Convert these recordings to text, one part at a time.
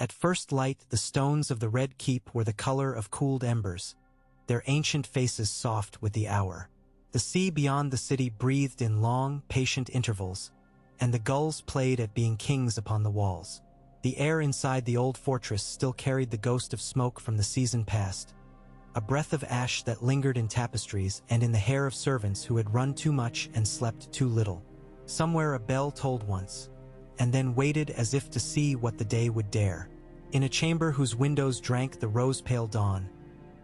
At first light, the stones of the Red Keep were the color of cooled embers, their ancient faces soft with the hour. The sea beyond the city breathed in long, patient intervals, and the gulls played at being kings upon the walls. The air inside the old fortress still carried the ghost of smoke from the season past, a breath of ash that lingered in tapestries and in the hair of servants who had run too much and slept too little. Somewhere a bell tolled once, and then waited as if to see what the day would dare. In a chamber whose windows drank the rose-pale dawn,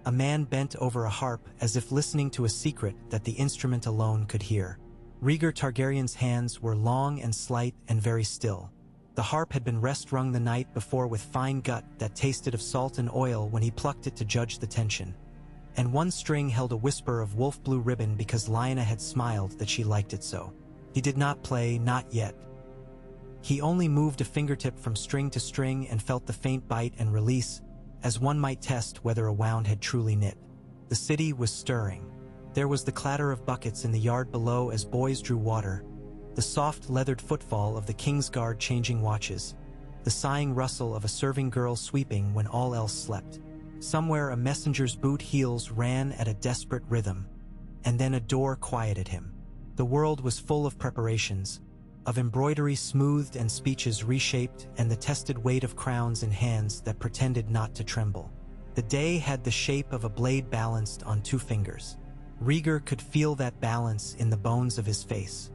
a man bent over a harp as if listening to a secret that the instrument alone could hear. Rhaegar Targaryen's hands were long and slight and very still. The harp had been rest-wrung the night before with fine gut that tasted of salt and oil when he plucked it to judge the tension. And one string held a whisper of wolf-blue ribbon because Lyanna had smiled that she liked it so. He did not play, not yet. He only moved a fingertip from string to string and felt the faint bite and release, as one might test whether a wound had truly knit. The city was stirring. There was the clatter of buckets in the yard below as boys drew water, the soft leathered footfall of the King's Guard changing watches, the sighing rustle of a serving girl sweeping when all else slept. Somewhere a messenger's boot heels ran at a desperate rhythm, and then a door quieted him. The world was full of preparations, of embroidery smoothed and speeches reshaped and the tested weight of crowns in hands that pretended not to tremble. The day had the shape of a blade balanced on two fingers. Rhaegar could feel that balance in the bones of his face.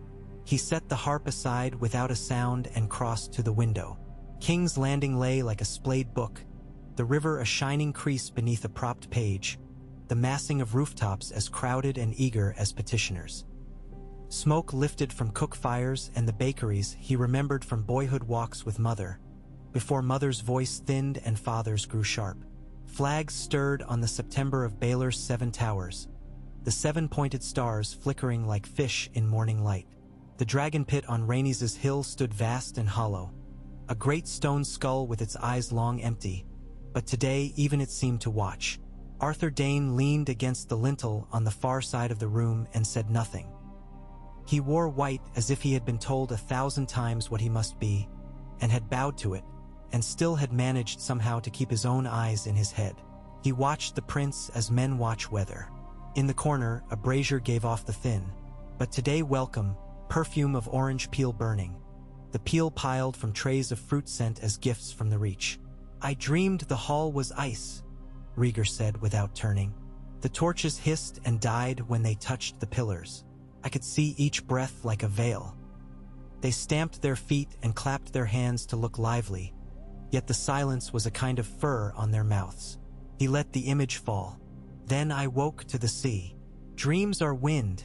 He set the harp aside without a sound and crossed to the window. King's Landing lay like a splayed book, the river a shining crease beneath a propped page, the massing of rooftops as crowded and eager as petitioners. Smoke lifted from cook fires and the bakeries he remembered from boyhood walks with Mother, before Mother's voice thinned and Father's grew sharp. Flags stirred on the September of Baelor's 7 towers, the 7-pointed stars flickering like fish in morning light. The dragon pit on Rhaenys' hill stood vast and hollow, a great stone skull with its eyes long empty, but today even it seemed to watch. Arthur Dane leaned against the lintel on the far side of the room and said nothing. He wore white as if he had been told 1,000 times what he must be, and had bowed to it, and still had managed somehow to keep his own eyes in his head. He watched the prince as men watch weather. In the corner, a brazier gave off the thin, but today welcome, perfume of orange peel burning, the peel piled from trays of fruit sent as gifts from the reach. "I dreamed the hall was ice," Rhaegar said without turning. The torches hissed and died when they touched the pillars. I could see each breath like a veil. They stamped their feet and clapped their hands to look lively, yet the silence was a kind of fur on their mouths. He let the image fall. "Then I woke to the sea." "Dreams are wind,"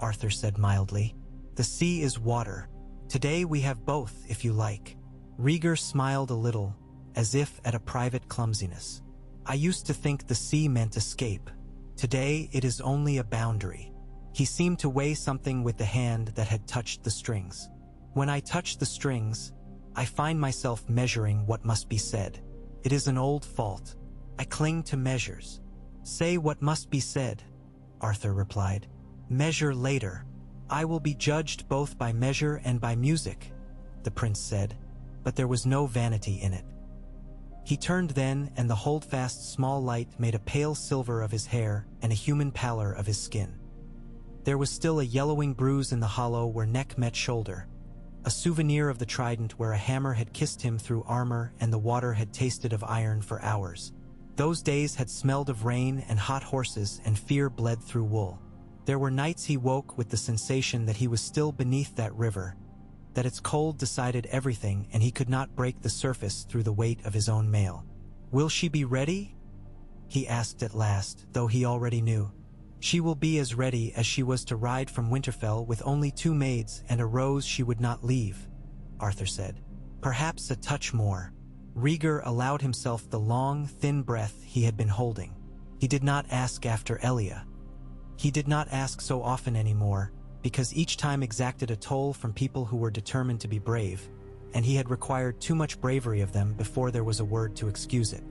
Arthur said mildly. "The sea is water. Today we have both, if you like." Rhaegar smiled a little, as if at a private clumsiness. "I used to think the sea meant escape. Today it is only a boundary." He seemed to weigh something with the hand that had touched the strings. "When I touch the strings, I find myself measuring what must be said. It is an old fault. I cling to measures." "Say what must be said," Arthur replied. "Measure later. I will be judged both by measure and by music," the prince said, but there was no vanity in it. He turned then, and the holdfast small light made a pale silver of his hair and a human pallor of his skin. There was still a yellowing bruise in the hollow where neck met shoulder, a souvenir of the trident where a hammer had kissed him through armor and the water had tasted of iron for hours. Those days had smelled of rain and hot horses, and fear bled through wool. There were nights he woke with the sensation that he was still beneath that river, that its cold decided everything and he could not break the surface through the weight of his own mail. "Will she be ready?" he asked at last, though he already knew. "She will be as ready as she was to ride from Winterfell with only 2 maids and a rose she would not leave," Arthur said. "Perhaps a touch more." Rhaegar allowed himself the long, thin breath he had been holding. He did not ask after Elia. He did not ask so often anymore, because each time exacted a toll from people who were determined to be brave, and he had required too much bravery of them before there was a word to excuse it.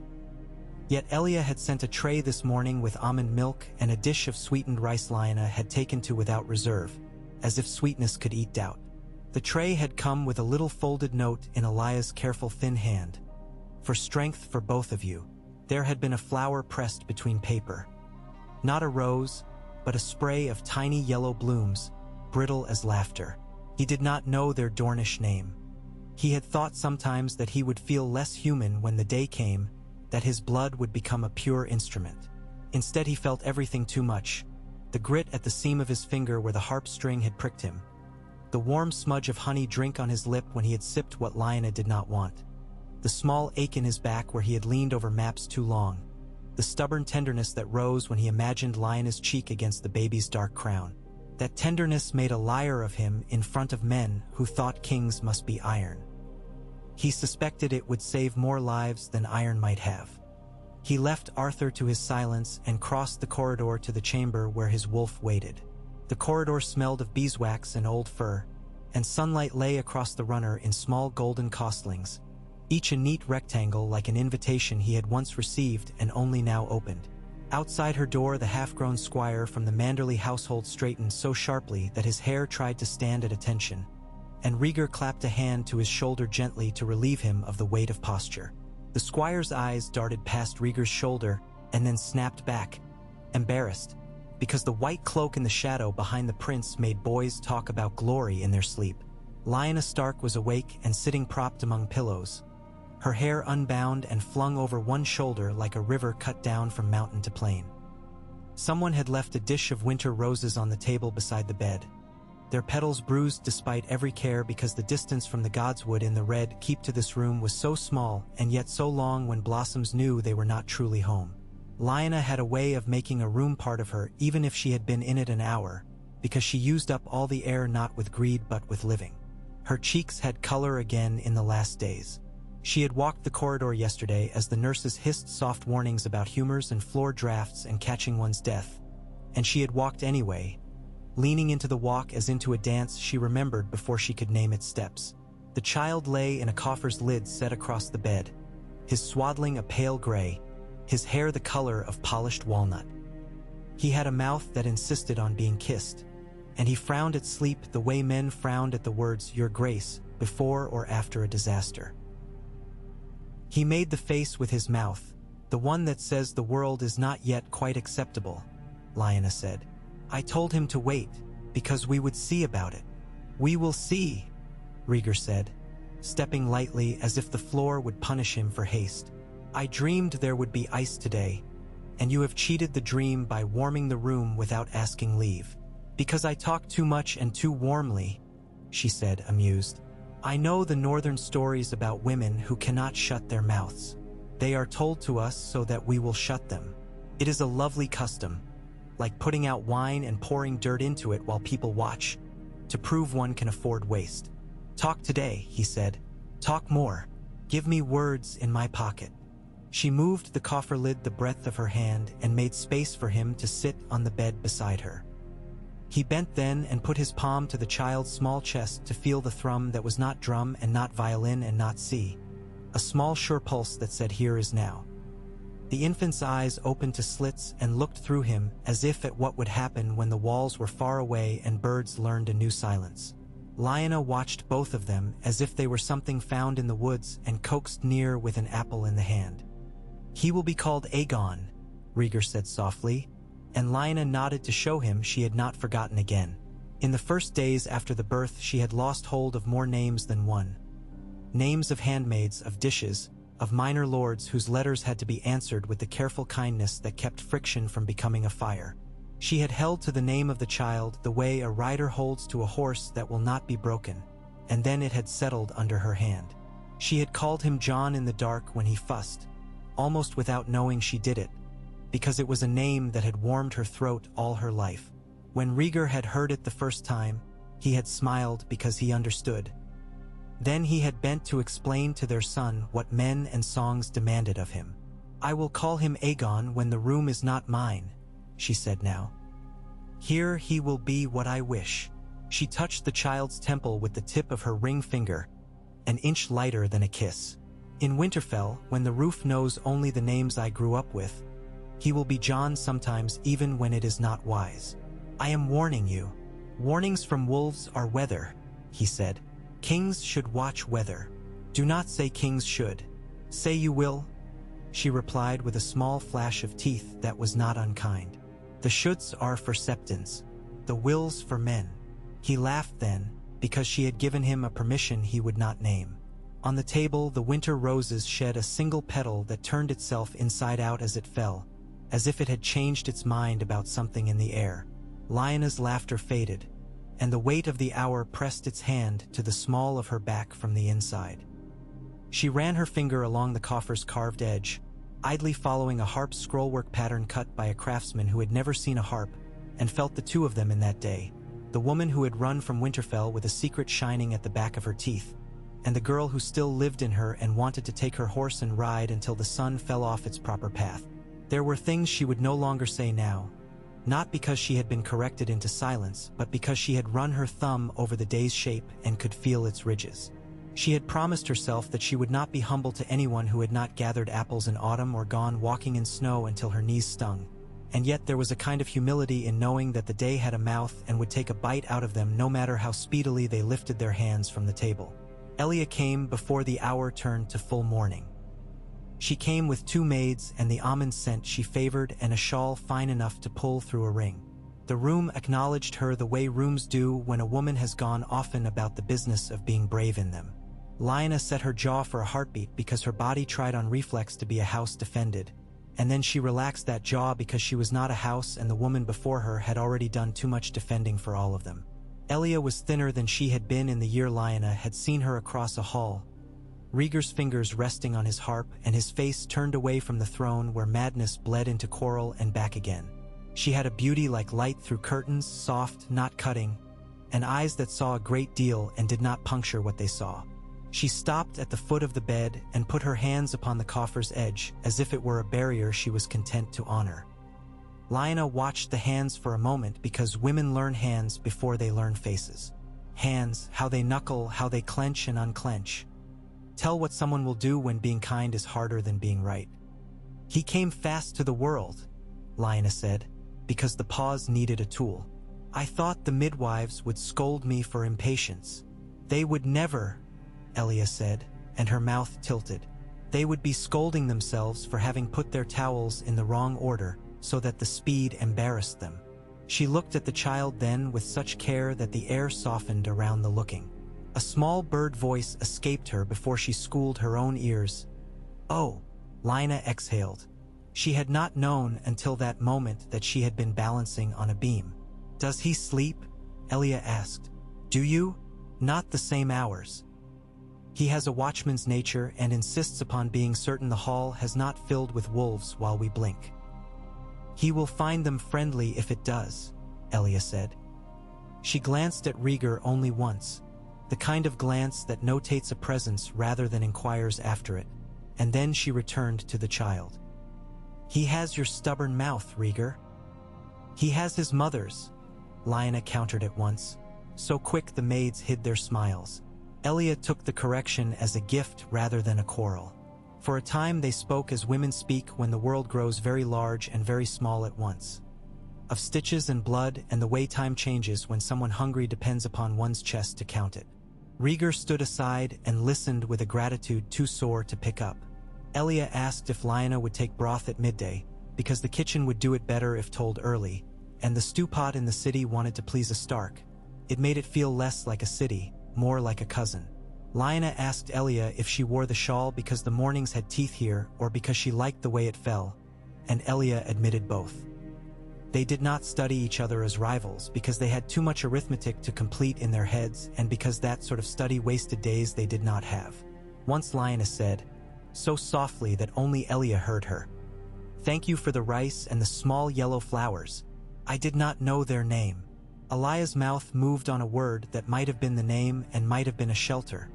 Yet Elia had sent a tray this morning with almond milk and a dish of sweetened rice Lyanna had taken to without reserve, as if sweetness could eat doubt. The tray had come with a little folded note in Elia's careful thin hand. for strength for both of you. There had been a flower pressed between paper. Not a rose, but a spray of tiny yellow blooms, brittle as laughter. He did not know their Dornish name. He had thought sometimes that he would feel less human when the day came, that his blood would become a pure instrument. Instead he felt everything too much. The grit at the seam of his finger where the harp string had pricked him. The warm smudge of honey drink on his lip when he had sipped what Lyanna did not want. The small ache in his back where he had leaned over maps too long. The stubborn tenderness that rose when he imagined Lyanna's cheek against the baby's dark crown. That tenderness made a liar of him in front of men who thought kings must be iron. He suspected it would save more lives than iron might have. He left Arthur to his silence and crossed the corridor to the chamber where his wolf waited. The corridor smelled of beeswax and old fir, and sunlight lay across the runner in small golden costlings, each a neat rectangle like an invitation he had once received and only now opened. Outside her door, the half-grown squire from the Manderley household straightened so sharply that his hair tried to stand at attention, and Rhaegar clapped a hand to his shoulder gently to relieve him of the weight of posture. The squire's eyes darted past Rhaegar's shoulder and then snapped back, embarrassed, because the white cloak in the shadow behind the prince made boys talk about glory in their sleep. Lyanna Stark was awake and sitting propped among pillows, her hair unbound and flung over one shoulder like a river cut down from mountain to plain. Someone had left a dish of winter roses on the table beside the bed, their petals bruised despite every care because the distance from the godswood in the red keep to this room was so small and yet so long when blossoms knew they were not truly home. Lyanna had a way of making a room part of her even if she had been in it an hour, because she used up all the air not with greed but with living. Her cheeks had color again in the last days. She had walked the corridor yesterday as the nurses hissed soft warnings about humors and floor drafts and catching one's death, and she had walked anyway, leaning into the walk as into a dance she remembered before she could name its steps. The child lay in a coffer's lid set across the bed, his swaddling a pale gray, his hair the color of polished walnut. He had a mouth that insisted on being kissed, and he frowned at sleep the way men frowned at the words "Your Grace" before or after a disaster. He made the face with his mouth, the one that says the world is not yet quite acceptable, Lyanna said. I told him to wait, because we would see about it. We will see, Rhaegar said, stepping lightly as if the floor would punish him for haste. I dreamed there would be ice today, and you have cheated the dream by warming the room without asking leave. Because I talk too much and too warmly, she said, amused. I know the northern stories about women who cannot shut their mouths. They are told to us so that we will shut them. It is a lovely custom, like putting out wine and pouring dirt into it while people watch, to prove one can afford waste. Talk today, he said. Talk more. Give me words in my pocket. She moved the coffer lid the breadth of her hand and made space for him to sit on the bed beside her. He bent then and put his palm to the child's small chest to feel the thrum that was not drum and not violin and not sea, a small sure pulse that said here is now. The infant's eyes opened to slits and looked through him as if at what would happen when the walls were far away and birds learned a new silence. Lyanna watched both of them as if they were something found in the woods and coaxed near with an apple in the hand. He will be called Aegon, Rhaegar said softly, and Lyanna nodded to show him she had not forgotten again. In the first days after the birth she had lost hold of more names than one. Names of handmaids, of dishes, of minor lords whose letters had to be answered with the careful kindness that kept friction from becoming a fire. She had held to the name of the child the way a rider holds to a horse that will not be broken, and then it had settled under her hand. She had called him John in the dark when he fussed, almost without knowing she did it, because it was a name that had warmed her throat all her life. When Rhaegar had heard it the first time, he had smiled because he understood. Then he had bent to explain to their son what men and songs demanded of him. I will call him Aegon when the room is not mine, she said now. Here he will be what I wish. She touched the child's temple with the tip of her ring finger, an inch lighter than a kiss. In Winterfell, when the roof knows only the names I grew up with, he will be John sometimes even when it is not wise. I am warning you. Warnings from wolves are weather, he said. Kings should watch weather. Do not say kings should. "Say you will," she replied with a small flash of teeth that was not unkind. "The shoulds are for septons, the wills for men." He laughed then, because she had given him a permission he would not name. On the table, the winter roses shed a single petal that turned itself inside out as it fell, as if it had changed its mind about something in the air. Lyanna's laughter faded, and the weight of the hour pressed its hand to the small of her back from the inside. She ran her finger along the coffer's carved edge, idly following a harp scrollwork pattern cut by a craftsman who had never seen a harp, and felt the two of them in that day, the woman who had run from Winterfell with a secret shining at the back of her teeth, and the girl who still lived in her and wanted to take her horse and ride until the sun fell off its proper path. There were things she would no longer say now, not because she had been corrected into silence, but because she had run her thumb over the day's shape and could feel its ridges. She had promised herself that she would not be humble to anyone who had not gathered apples in autumn or gone walking in snow until her knees stung, and yet there was a kind of humility in knowing that the day had a mouth and would take a bite out of them no matter how speedily they lifted their hands from the table. Elia came before the hour turned to full morning. She came with 2 maids and the almond scent she favored and a shawl fine enough to pull through a ring. The room acknowledged her the way rooms do when a woman has gone often about the business of being brave in them. Lyanna set her jaw for a heartbeat because her body tried on reflex to be a house defended, and then she relaxed that jaw because she was not a house and the woman before her had already done too much defending for all of them. Elia was thinner than she had been in the year Lyanna had seen her across a hall, Rhaegar's fingers resting on his harp and his face turned away from the throne where madness bled into coral and back again. She had a beauty like light through curtains, soft, not cutting, and eyes that saw a great deal and did not puncture what they saw. She stopped at the foot of the bed and put her hands upon the coffer's edge as if it were a barrier she was content to honor. Lyanna watched the hands for a moment because women learn hands before they learn faces. Hands, how they knuckle, how they clench and unclench. Tell what someone will do when being kind is harder than being right. "He came fast to the world," Lyanna said, because the pause needed a tool. "I thought the midwives would scold me for impatience." "They would never," Elia said, and her mouth tilted. "They would be scolding themselves for having put their towels in the wrong order so that the speed embarrassed them." She looked at the child then with such care that the air softened around the looking. A small bird voice escaped her before she schooled her own ears. "Oh," Lyanna exhaled. She had not known until that moment that she had been balancing on a beam. "Does he sleep?" Elia asked. "Do you?" "Not the same hours. He has a watchman's nature and insists upon being certain the hall has not filled with wolves while we blink." "He will find them friendly if it does," Elia said. She glanced at Rhaegar only once, the kind of glance that notates a presence rather than inquires after it, and then she returned to the child. "He has your stubborn mouth, Rhaegar." "He has his mother's," Lyanna countered at once. So quick the maids hid their smiles. Elia took the correction as a gift rather than a quarrel. For a time they spoke as women speak when the world grows very large and very small at once. Of stitches and blood and the way time changes when someone hungry depends upon one's chest to count it. Rhaegar stood aside and listened with a gratitude too sore to pick up. Elia asked if Lyanna would take broth at midday, because the kitchen would do it better if told early, and the stew pot in the city wanted to please a Stark. It made it feel less like a city, more like a cousin. Lyanna asked Elia if she wore the shawl because the mornings had teeth here or because she liked the way it fell, and Elia admitted both. They did not study each other as rivals because they had too much arithmetic to complete in their heads and because that sort of study wasted days they did not have. Once Lyanna said, so softly that only Elia heard her, "Thank you for the rice and the small yellow flowers. I did not know their name." Elia's mouth moved on a word that might have been the name and might have been a shelter.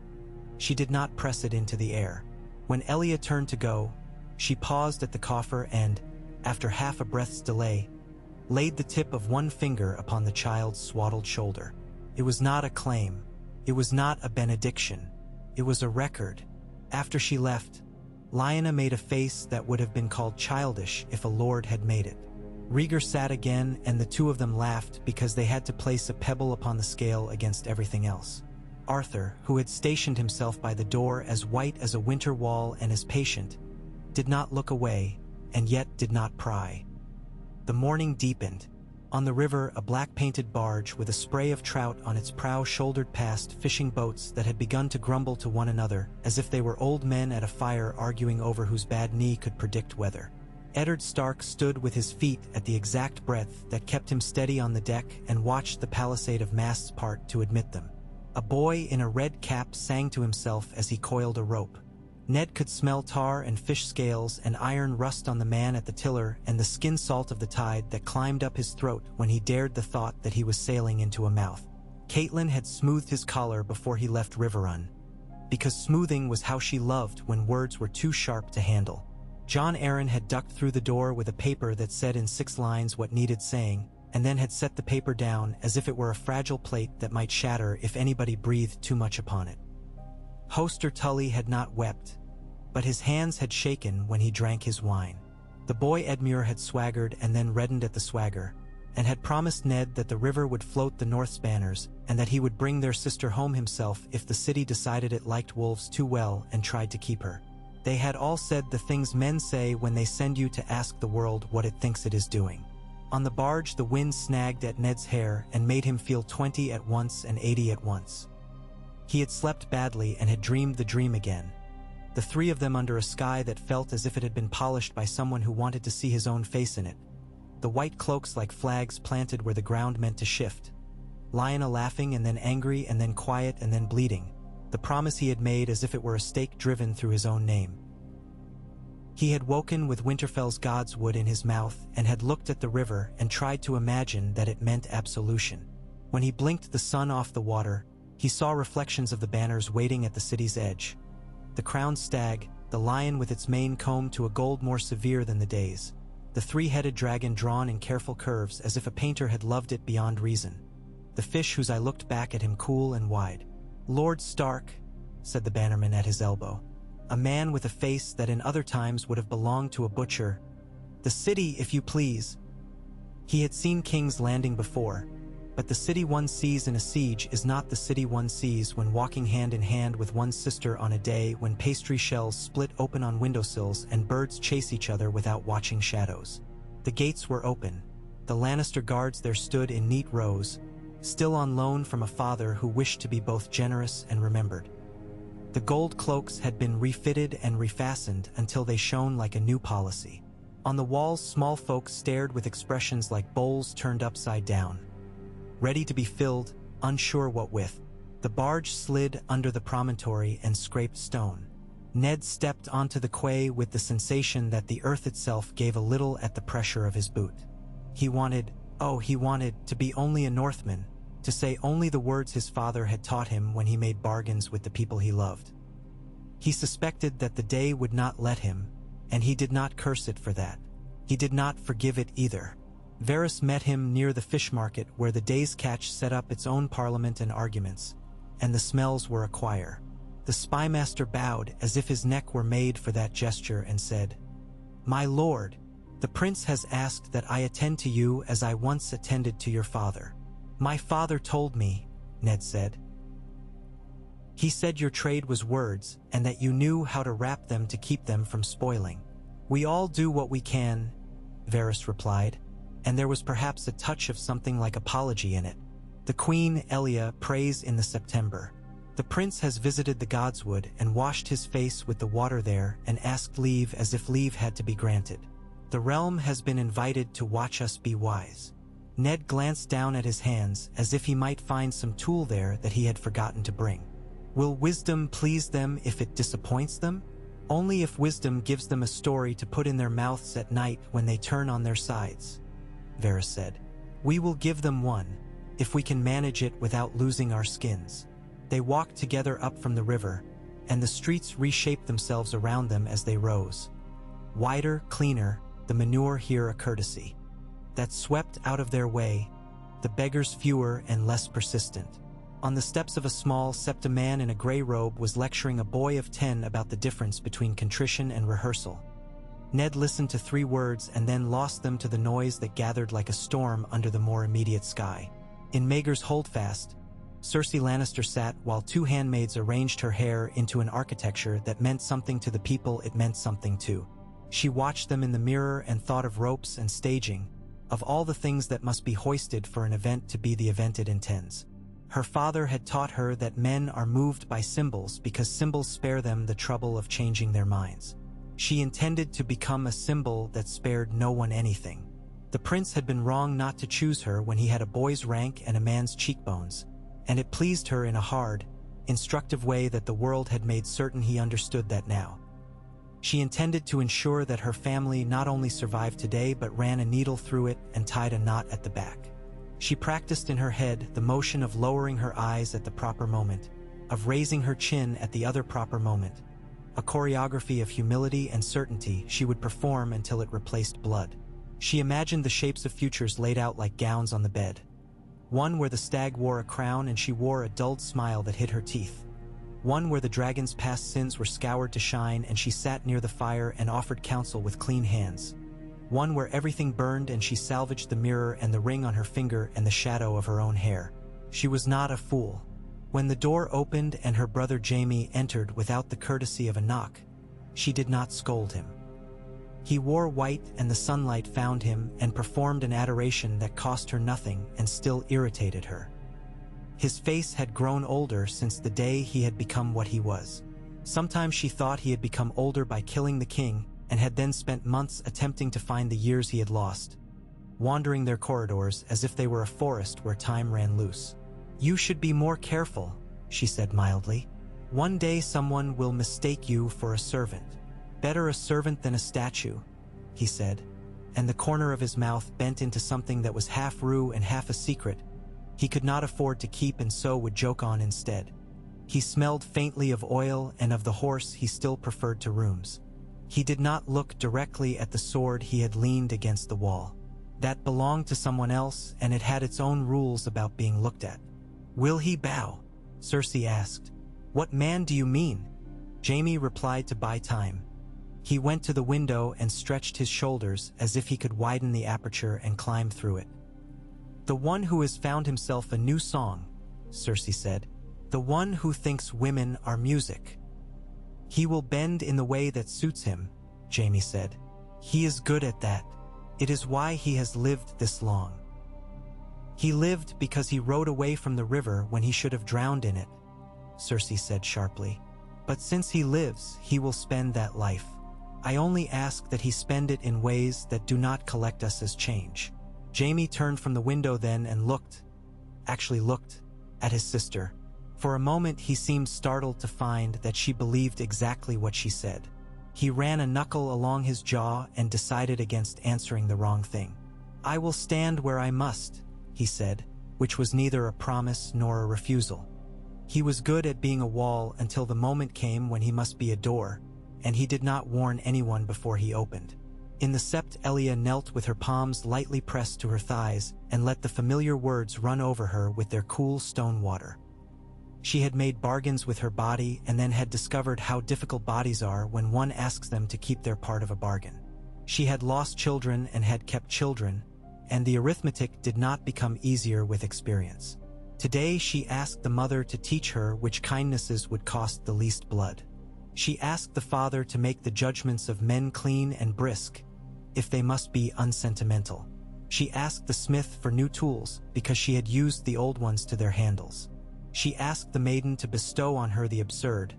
She did not press it into the air. When Elia turned to go, she paused at the coffer and, after half a breath's delay, laid the tip of one finger upon the child's swaddled shoulder. It was not a claim. It was not a benediction. It was a record. After she left, Lyanna made a face that would have been called childish if a lord had made it. Rhaegar sat again and the two of them laughed because they had to place a pebble upon the scale against everything else. Arthur, who had stationed himself by the door as white as a winter wall and as patient, did not look away, and yet did not pry. The morning deepened. On the river, a black-painted barge with a spray of trout on its prow shouldered past fishing boats that had begun to grumble to one another, as if they were old men at a fire arguing over whose bad knee could predict weather. Ned Stark stood with his feet at the exact breadth that kept him steady on the deck and watched the palisade of masts part to admit them. A boy in a red cap sang to himself as he coiled a rope. Ned could smell tar and fish scales and iron rust on the man at the tiller and the skin salt of the tide that climbed up his throat when he dared the thought that he was sailing into a mouth. Catelyn had smoothed his collar before he left Riverrun, because smoothing was how she loved when words were too sharp to handle. Jon Arryn had ducked through the door with a paper that said in 6 lines what needed saying, and then had set the paper down as if it were a fragile plate that might shatter if anybody breathed too much upon it. Hoster Tully had not wept, but his hands had shaken when he drank his wine. The boy Edmure had swaggered and then reddened at the swagger, and had promised Ned that the river would float the North's banners and that he would bring their sister home himself if the city decided it liked wolves too well and tried to keep her. They had all said the things men say when they send you to ask the world what it thinks it is doing. On the barge, the wind snagged at Ned's hair and made him feel 20 at once and 80 at once. He had slept badly and had dreamed the dream again. The 3 of them under a sky that felt as if it had been polished by someone who wanted to see his own face in it. The white cloaks like flags planted where the ground meant to shift. Lyanna laughing and then angry and then quiet and then bleeding. The promise he had made as if it were a stake driven through his own name. He had woken with Winterfell's godswood in his mouth and had looked at the river and tried to imagine that it meant absolution. When he blinked the sun off the water, he saw reflections of the banners waiting at the city's edge. The crowned stag, the lion with its mane combed to a gold more severe than the days, the 3-headed dragon drawn in careful curves as if a painter had loved it beyond reason, the fish whose eye looked back at him cool and wide. "Lord Stark," said the bannerman at his elbow, a man with a face that in other times would have belonged to a butcher. "The city, if you please." He had seen King's Landing before, but the city one sees in a siege is not the city one sees when walking hand in hand with one's sister on a day when pastry shells split open on windowsills and birds chase each other without watching shadows. The gates were open. The Lannister guards there stood in neat rows, still on loan from a father who wished to be both generous and remembered. The gold cloaks had been refitted and refastened until they shone like a new policy. On the walls, small folk stared with expressions like bowls turned upside down, ready to be filled, unsure what with. The barge slid under the promontory and scraped stone. Ned stepped onto the quay with the sensation that the earth itself gave a little at the pressure of his boot. He wanted to be only a Northman, to say only the words his father had taught him when he made bargains with the people he loved. He suspected that the day would not let him, and he did not curse it for that. He did not forgive it either. Varys met him near the fish market where the day's catch set up its own parliament and arguments, and the smells were a choir. The spymaster bowed as if his neck were made for that gesture and said, "My lord, the prince has asked that I attend to you as I once attended to your father." "My father told me," Ned said. "He said your trade was words and that you knew how to wrap them to keep them from spoiling." "We all do what we can," Varys replied, and there was perhaps a touch of something like apology in it. "The Queen, Elia, prays in the September. The prince has visited the godswood and washed his face with the water there and asked leave as if leave had to be granted. The realm has been invited to watch us be wise." Ned glanced down at his hands as if he might find some tool there that he had forgotten to bring. "Will wisdom please them if it disappoints them? Only if wisdom gives them a story to put in their mouths at night when they turn on their sides," Varys said. "We will give them one, if we can manage it without losing our skins." They walked together up from the river, and the streets reshaped themselves around them as they rose. Wider, cleaner, the manure here a courtesy that swept out of their way, the beggars fewer and less persistent. On the steps of a small sept a man in a gray robe was lecturing a boy of 10 about the difference between contrition and rehearsal. Ned listened to 3 words and then lost them to the noise that gathered like a storm under the more immediate sky. In Maegor's Holdfast, Cersei Lannister sat while two handmaids arranged her hair into an architecture that meant something to the people it meant something to. She watched them in the mirror and thought of ropes and staging, of all the things that must be hoisted for an event to be the event it intends. Her father had taught her that men are moved by symbols because symbols spare them the trouble of changing their minds. She intended to become a symbol that spared no one anything. The prince had been wrong not to choose her when he had a boy's rank and a man's cheekbones, and it pleased her in a hard, instructive way that the world had made certain he understood that now. She intended to ensure that her family not only survived today but ran a needle through it and tied a knot at the back. She practiced in her head the motion of lowering her eyes at the proper moment, of raising her chin at the other proper moment, a choreography of humility and certainty she would perform until it replaced blood. She imagined the shapes of futures laid out like gowns on the bed. One where the stag wore a crown and she wore a dulled smile that hid her teeth. One where the dragon's past sins were scoured to shine and she sat near the fire and offered counsel with clean hands. One where everything burned and she salvaged the mirror and the ring on her finger and the shadow of her own hair. She was not a fool. When the door opened and her brother Jaime entered without the courtesy of a knock, she did not scold him. He wore white and the sunlight found him and performed an adoration that cost her nothing and still irritated her. His face had grown older since the day he had become what he was. Sometimes she thought he had become older by killing the king and had then spent months attempting to find the years he had lost, wandering their corridors as if they were a forest where time ran loose. "You should be more careful," she said mildly. "One day someone will mistake you for a servant. Better a servant than a statue," he said, and the corner of his mouth bent into something that was half rue and half a secret he could not afford to keep and so would joke on instead. He smelled faintly of oil and of the horse he still preferred to rooms. He did not look directly at the sword he had leaned against the wall. That belonged to someone else and it had its own rules about being looked at. "Will he bow?" Cersei asked. "What man do you mean?" Jaime replied to buy time. He went to the window and stretched his shoulders as if he could widen the aperture and climb through it. "The one who has found himself a new song," Cersei said. "The one who thinks women are music." "He will bend in the way that suits him," Jaime said. "He is good at that. It is why he has lived this long." "He lived because he rode away from the river when he should have drowned in it," Cersei said sharply. "But since he lives, he will spend that life. I only ask that he spend it in ways that do not collect us as change." Jaime turned from the window then and looked at his sister. For a moment he seemed startled to find that she believed exactly what she said. He ran a knuckle along his jaw and decided against answering the wrong thing. "I will stand where I must," he said, which was neither a promise nor a refusal. He was good at being a wall until the moment came when he must be a door, and he did not warn anyone before he opened. In the sept, Elia knelt with her palms lightly pressed to her thighs and let the familiar words run over her with their cool stone water. She had made bargains with her body and then had discovered how difficult bodies are when one asks them to keep their part of a bargain. She had lost children and had kept children, and the arithmetic did not become easier with experience. Today she asked the mother to teach her which kindnesses would cost the least blood. She asked the father to make the judgments of men clean and brisk, if they must be unsentimental. She asked the smith for new tools because she had used the old ones to their handles. She asked the maiden to bestow on her the absurd,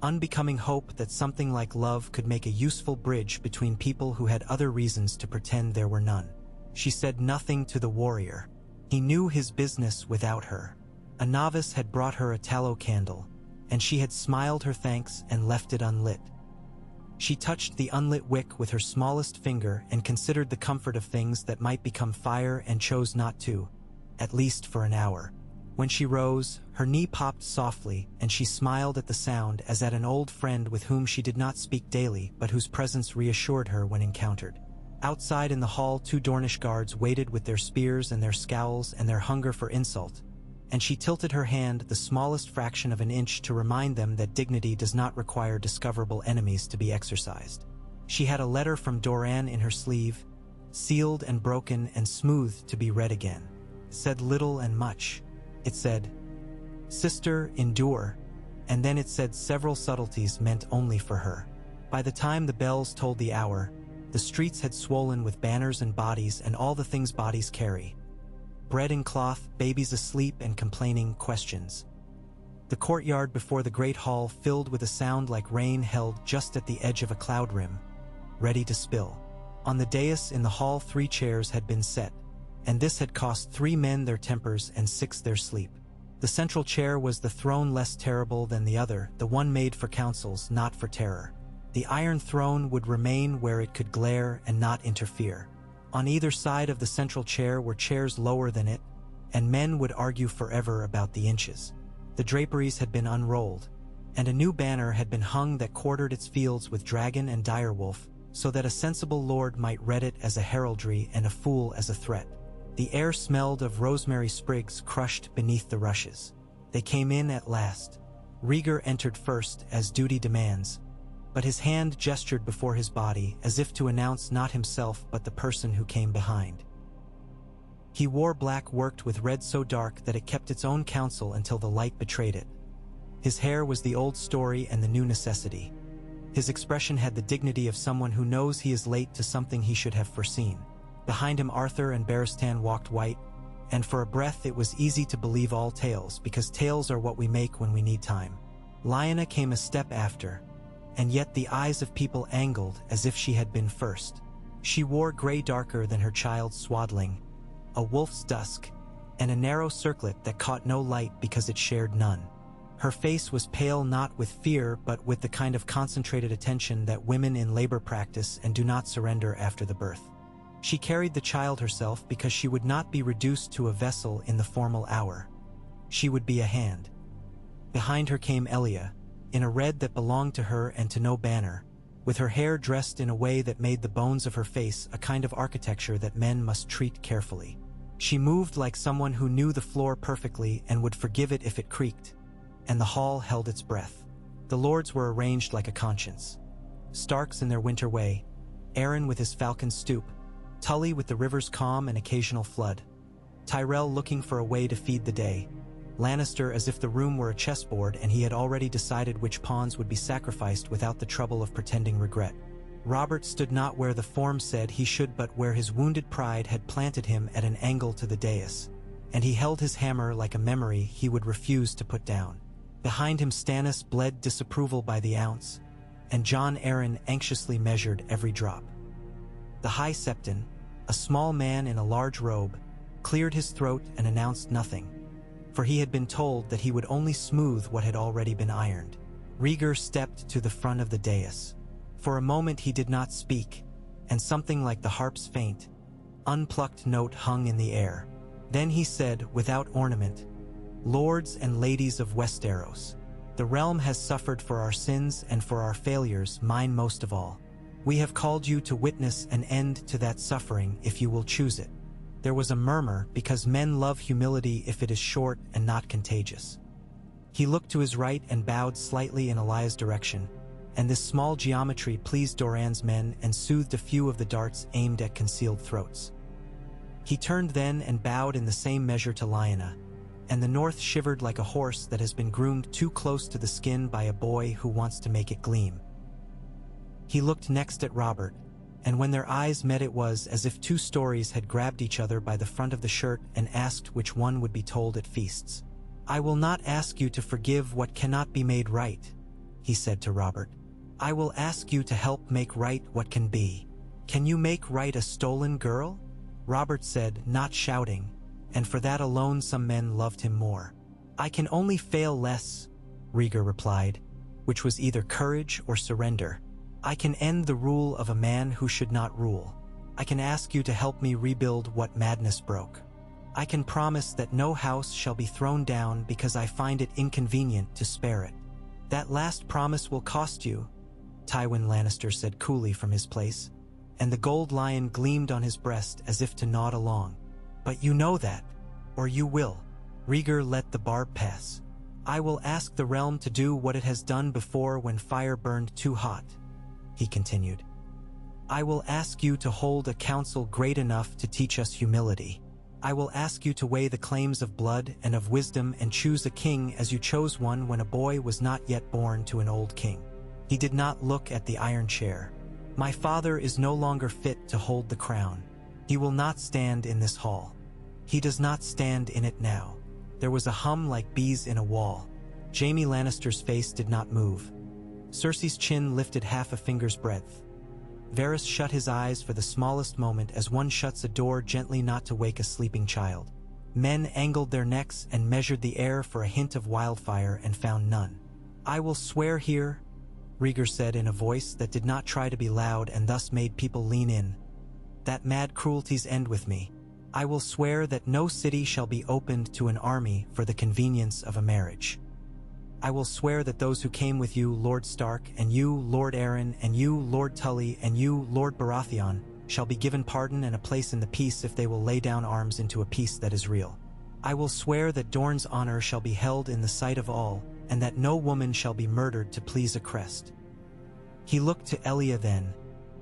unbecoming hope that something like love could make a useful bridge between people who had other reasons to pretend there were none. She said nothing to the warrior. He knew his business without her. A novice had brought her a tallow candle, and she had smiled her thanks and left it unlit. She touched the unlit wick with her smallest finger and considered the comfort of things that might become fire and chose not to, at least for an hour. When she rose, her knee popped softly and she smiled at the sound as at an old friend with whom she did not speak daily but whose presence reassured her when encountered. Outside in the hall 2 Dornish guards waited with their spears and their scowls and their hunger for insult, and she tilted her hand the smallest fraction of an inch to remind them that dignity does not require discoverable enemies to be exercised. She had a letter from Doran in her sleeve, sealed and broken and smooth to be read again. It said little and much. It said, "Sister, endure," and then it said several subtleties meant only for her. By the time the bells told the hour, the streets had swollen with banners and bodies and all the things bodies carry. Bread and cloth, babies asleep and complaining, questions. The courtyard before the great hall filled with a sound like rain held just at the edge of a cloud rim, ready to spill. On the dais in the hall 3 chairs had been set, and this had cost 3 men their tempers and 6 their sleep. The central chair was the throne less terrible than the other, the one made for councils, not for terror. The Iron Throne would remain where it could glare and not interfere. On either side of the central chair were chairs lower than it, and men would argue forever about the inches. The draperies had been unrolled, and a new banner had been hung that quartered its fields with dragon and direwolf, so that a sensible lord might read it as a heraldry and a fool as a threat. The air smelled of rosemary sprigs crushed beneath the rushes. They came in at last. Rhaegar entered first, as duty demands, but his hand gestured before his body, as if to announce not himself but the person who came behind. He wore black worked with red so dark that it kept its own counsel until the light betrayed it. His hair was the old story and the new necessity. His expression had the dignity of someone who knows he is late to something he should have foreseen. Behind him Arthur and Barristan walked white, and for a breath it was easy to believe all tales, because tales are what we make when we need time. Lyanna came a step after, and yet the eyes of people angled as if she had been first. She wore gray darker than her child's swaddling, a wolf's dusk, and a narrow circlet that caught no light because it shared none. Her face was pale not with fear but with the kind of concentrated attention that women in labor practice and do not surrender after the birth. She carried the child herself because she would not be reduced to a vessel in the formal hour. She would be a hand. Behind her came Elia, in a red that belonged to her and to no banner, with her hair dressed in a way that made the bones of her face a kind of architecture that men must treat carefully. She moved like someone who knew the floor perfectly and would forgive it if it creaked, and the hall held its breath. The lords were arranged like a conscience. Starks in their winter way, Aaron with his falcon stoop, Tully with the river's calm and occasional flood, Tyrell looking for a way to feed the day, Lannister as if the room were a chessboard and he had already decided which pawns would be sacrificed without the trouble of pretending regret. Robert stood not where the form said he should but where his wounded pride had planted him at an angle to the dais, and he held his hammer like a memory he would refuse to put down. Behind him Stannis bled disapproval by the ounce, and Jon Arryn anxiously measured every drop. The High Septon, a small man in a large robe, cleared his throat and announced nothing, for he had been told that he would only smooth what had already been ironed. Rhaegar stepped to the front of the dais. For a moment he did not speak, and something like the harp's faint, unplucked note hung in the air. Then he said, without ornament, "Lords and ladies of Westeros, the realm has suffered for our sins and for our failures, mine most of all. We have called you to witness an end to that suffering if you will choose it." There was a murmur because men love humility if it is short and not contagious. He looked to his right and bowed slightly in Elijah's direction, and this small geometry pleased Doran's men and soothed a few of the darts aimed at concealed throats. He turned then and bowed in the same measure to Lyanna, and the north shivered like a horse that has been groomed too close to the skin by a boy who wants to make it gleam. He looked next at Robert, and when their eyes met it was as if 2 stories had grabbed each other by the front of the shirt and asked which one would be told at feasts. "I will not ask you to forgive what cannot be made right," he said to Robert. "I will ask you to help make right what can be. Can you make right a stolen girl?" Robert said, not shouting, and for that alone some men loved him more. "I can only fail less," Rhaegar replied, which was either courage or surrender. "I can end the rule of a man who should not rule. I can ask you to help me rebuild what madness broke. I can promise that no house shall be thrown down because I find it inconvenient to spare it. That last promise will cost you," Tywin Lannister said coolly from his place, and the gold lion gleamed on his breast as if to nod along. "But you know that, or you will." Rhaegar let the barb pass. "I will ask the realm to do what it has done before when fire burned too hot," he continued. "I will ask you to hold a council great enough to teach us humility. I will ask you to weigh the claims of blood and of wisdom and choose a king as you chose one when a boy was not yet born to an old king." He did not look at the iron chair. "My father is no longer fit to hold the crown. He will not stand in this hall. He does not stand in it now." There was a hum like bees in a wall. Jaime Lannister's face did not move. Cersei's chin lifted half a finger's breadth. Varys shut his eyes for the smallest moment as one shuts a door gently not to wake a sleeping child. Men angled their necks and measured the air for a hint of wildfire and found none. "I will swear here," Rhaegar said in a voice that did not try to be loud and thus made people lean in, "that mad cruelties end with me. I will swear that no city shall be opened to an army for the convenience of a marriage. I will swear that those who came with you, Lord Stark, and you, Lord Arryn, and you, Lord Tully, and you, Lord Baratheon, shall be given pardon and a place in the peace if they will lay down arms into a peace that is real. I will swear that Dorne's honor shall be held in the sight of all, and that no woman shall be murdered to please a crest." He looked to Elia then,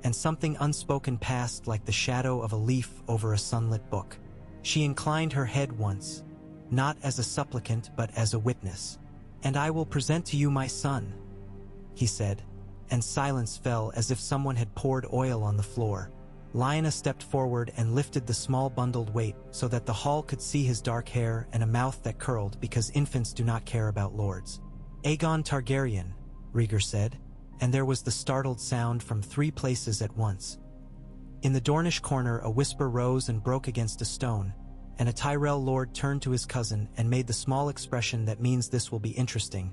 and something unspoken passed like the shadow of a leaf over a sunlit book. She inclined her head once, not as a supplicant but as a witness. "And I will present to you my son," he said, and silence fell as if someone had poured oil on the floor. Lyanna stepped forward and lifted the small bundled weight so that the hall could see his dark hair and a mouth that curled because infants do not care about lords. "Aegon Targaryen," Rhaegar said, and there was the startled sound from 3 places at once. In the Dornish corner a whisper rose and broke against a stone, and a Tyrell lord turned to his cousin and made the small expression that means this will be interesting,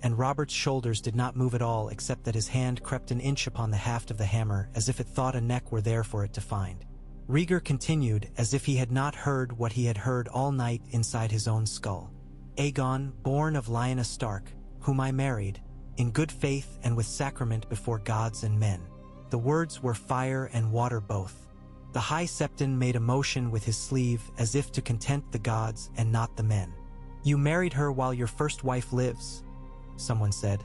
and Robert's shoulders did not move at all except that his hand crept an inch upon the haft of the hammer as if it thought a neck were there for it to find. Rhaegar continued as if he had not heard what he had heard all night inside his own skull. "Aegon, born of Lyanna Stark, whom I married, in good faith and with sacrament before gods and men." The words were fire and water both. The High Septon made a motion with his sleeve as if to content the gods and not the men. "You married her while your first wife lives," someone said,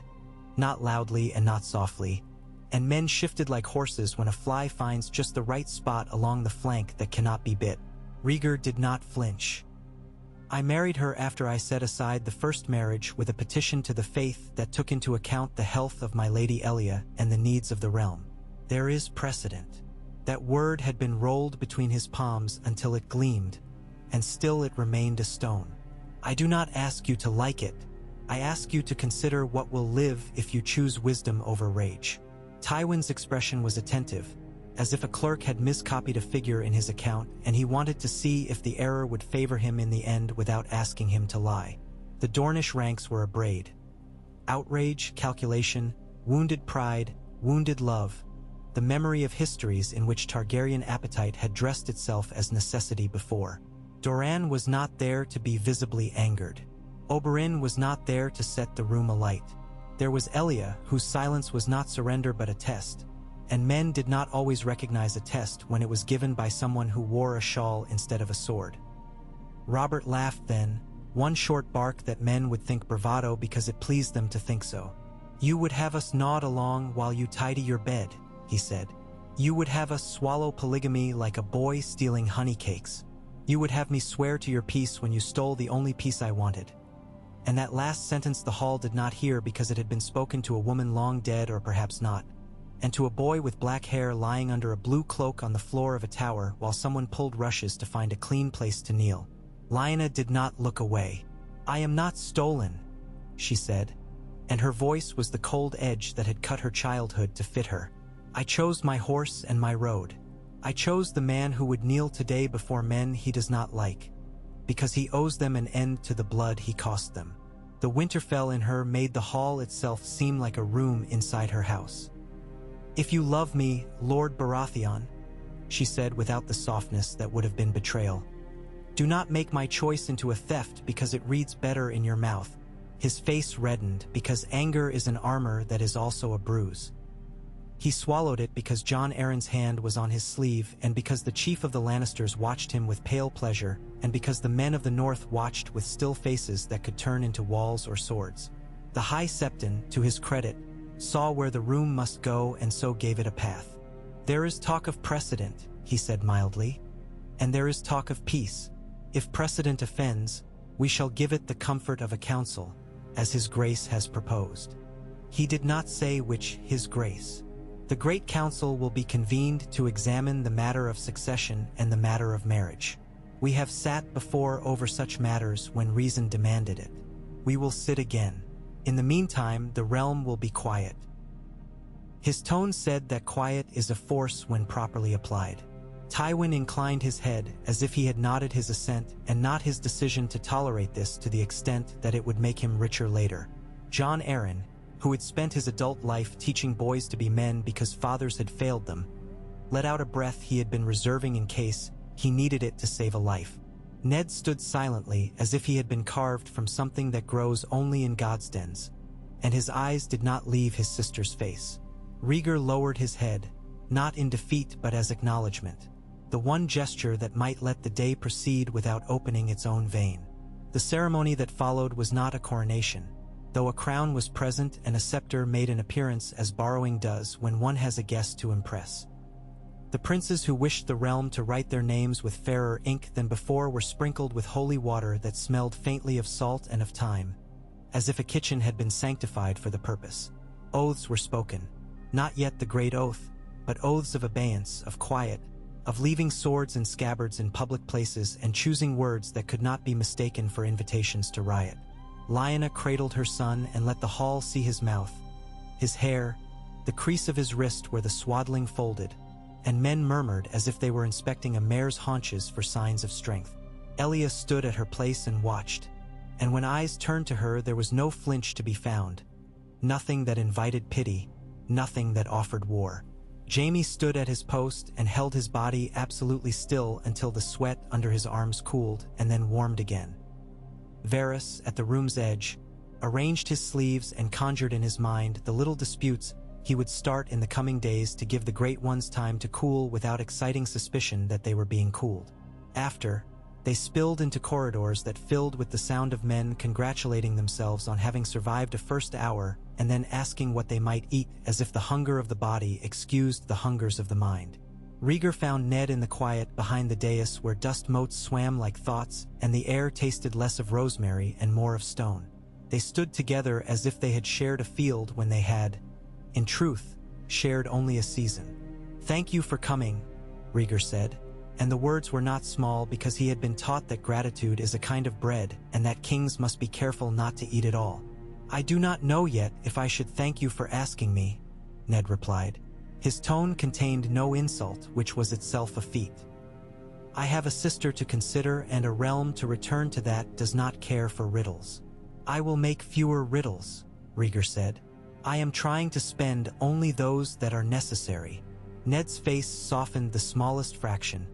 not loudly and not softly, and men shifted like horses when a fly finds just the right spot along the flank that cannot be bit. Rhaegar did not flinch. "I married her after I set aside the first marriage with a petition to the faith that took into account the health of my lady Elia and the needs of the realm. There is precedent." That word had been rolled between his palms until it gleamed, and still it remained a stone. "I do not ask you to like it. I ask you to consider what will live if you choose wisdom over rage." Tywin's expression was attentive, as if a clerk had miscopied a figure in his account and he wanted to see if the error would favor him in the end without asking him to lie. The Dornish ranks were abrade. Outrage, calculation, wounded pride, wounded love, the memory of histories in which Targaryen appetite had dressed itself as necessity before. Doran was not there to be visibly angered. Oberyn was not there to set the room alight. There was Elia, whose silence was not surrender but a test, and men did not always recognize a test when it was given by someone who wore a shawl instead of a sword. Robert laughed then, one short bark that men would think bravado because it pleased them to think so. "You would have us nod along while you tidy your bed," he said. "You would have us swallow polygamy like a boy stealing honey cakes. You would have me swear to your peace when you stole the only peace I wanted." And that last sentence the hall did not hear because it had been spoken to a woman long dead or perhaps not, and to a boy with black hair lying under a blue cloak on the floor of a tower while someone pulled rushes to find a clean place to kneel. Lyanna did not look away. "I am not stolen," she said, and her voice was the cold edge that had cut her childhood to fit her. "I chose my horse and my road. I chose the man who would kneel today before men he does not like, because he owes them an end to the blood he cost them." The Winterfell in her made the hall itself seem like a room inside her house. "If you love me, Lord Baratheon," she said without the softness that would have been betrayal, "do not make my choice into a theft because it reads better in your mouth." His face reddened because anger is an armor that is also a bruise. He swallowed it because Jon Arryn's hand was on his sleeve and because the chief of the Lannisters watched him with pale pleasure and because the men of the north watched with still faces that could turn into walls or swords. The High Septon, to his credit, saw where the room must go and so gave it a path. "There is talk of precedent," he said mildly, "and there is talk of peace. If precedent offends, we shall give it the comfort of a council, as his grace has proposed. He did not say which his grace. The great council will be convened to examine the matter of succession and the matter of marriage. We have sat before over such matters when reason demanded it. We will sit again. In the meantime, the realm will be quiet. His tone said that quiet is a force when properly applied. Tywin inclined his head as if he had nodded his assent and not his decision to tolerate this to the extent that it would make him richer later. Jon Arryn, who had spent his adult life teaching boys to be men because fathers had failed them, let out a breath he had been reserving in case he needed it to save a life. Ned stood silently as if he had been carved from something that grows only in God's dens, and his eyes did not leave his sister's face. Rhaegar lowered his head, not in defeat but as acknowledgement, the one gesture that might let the day proceed without opening its own vein. The ceremony that followed was not a coronation, though a crown was present and a scepter made an appearance as borrowing does when one has a guest to impress. The princes who wished the realm to write their names with fairer ink than before were sprinkled with holy water that smelled faintly of salt and of thyme, as if a kitchen had been sanctified for the purpose. Oaths were spoken, not yet the great oath, but oaths of abeyance, of quiet, of leaving swords and scabbards in public places and choosing words that could not be mistaken for invitations to riot. Lyanna cradled her son and let the hall see his mouth, his hair, the crease of his wrist where the swaddling folded, and men murmured as if they were inspecting a mare's haunches for signs of strength. Elia stood at her place and watched, and when eyes turned to her there was no flinch to be found, nothing that invited pity, nothing that offered war. Jaime stood at his post and held his body absolutely still until the sweat under his arms cooled and then warmed again. Varys, at the room's edge, arranged his sleeves and conjured in his mind the little disputes he would start in the coming days to give the Great Ones time to cool without exciting suspicion that they were being cooled. After, they spilled into corridors that filled with the sound of men congratulating themselves on having survived a first hour and then asking what they might eat as if the hunger of the body excused the hungers of the mind. Rhaegar found Ned in the quiet behind the dais where dust motes swam like thoughts and the air tasted less of rosemary and more of stone. They stood together as if they had shared a field when they had, in truth, shared only a season. "Thank you for coming," Rhaegar said, and the words were not small because he had been taught that gratitude is a kind of bread and that kings must be careful not to eat it all. "I do not know yet if I should thank you for asking me," Ned replied. His tone contained no insult, which was itself a feat. "I have a sister to consider and a realm to return to that does not care for riddles." "I will make fewer riddles," Rhaegar said. "I am trying to spend only those that are necessary." Ned's face softened the smallest fraction,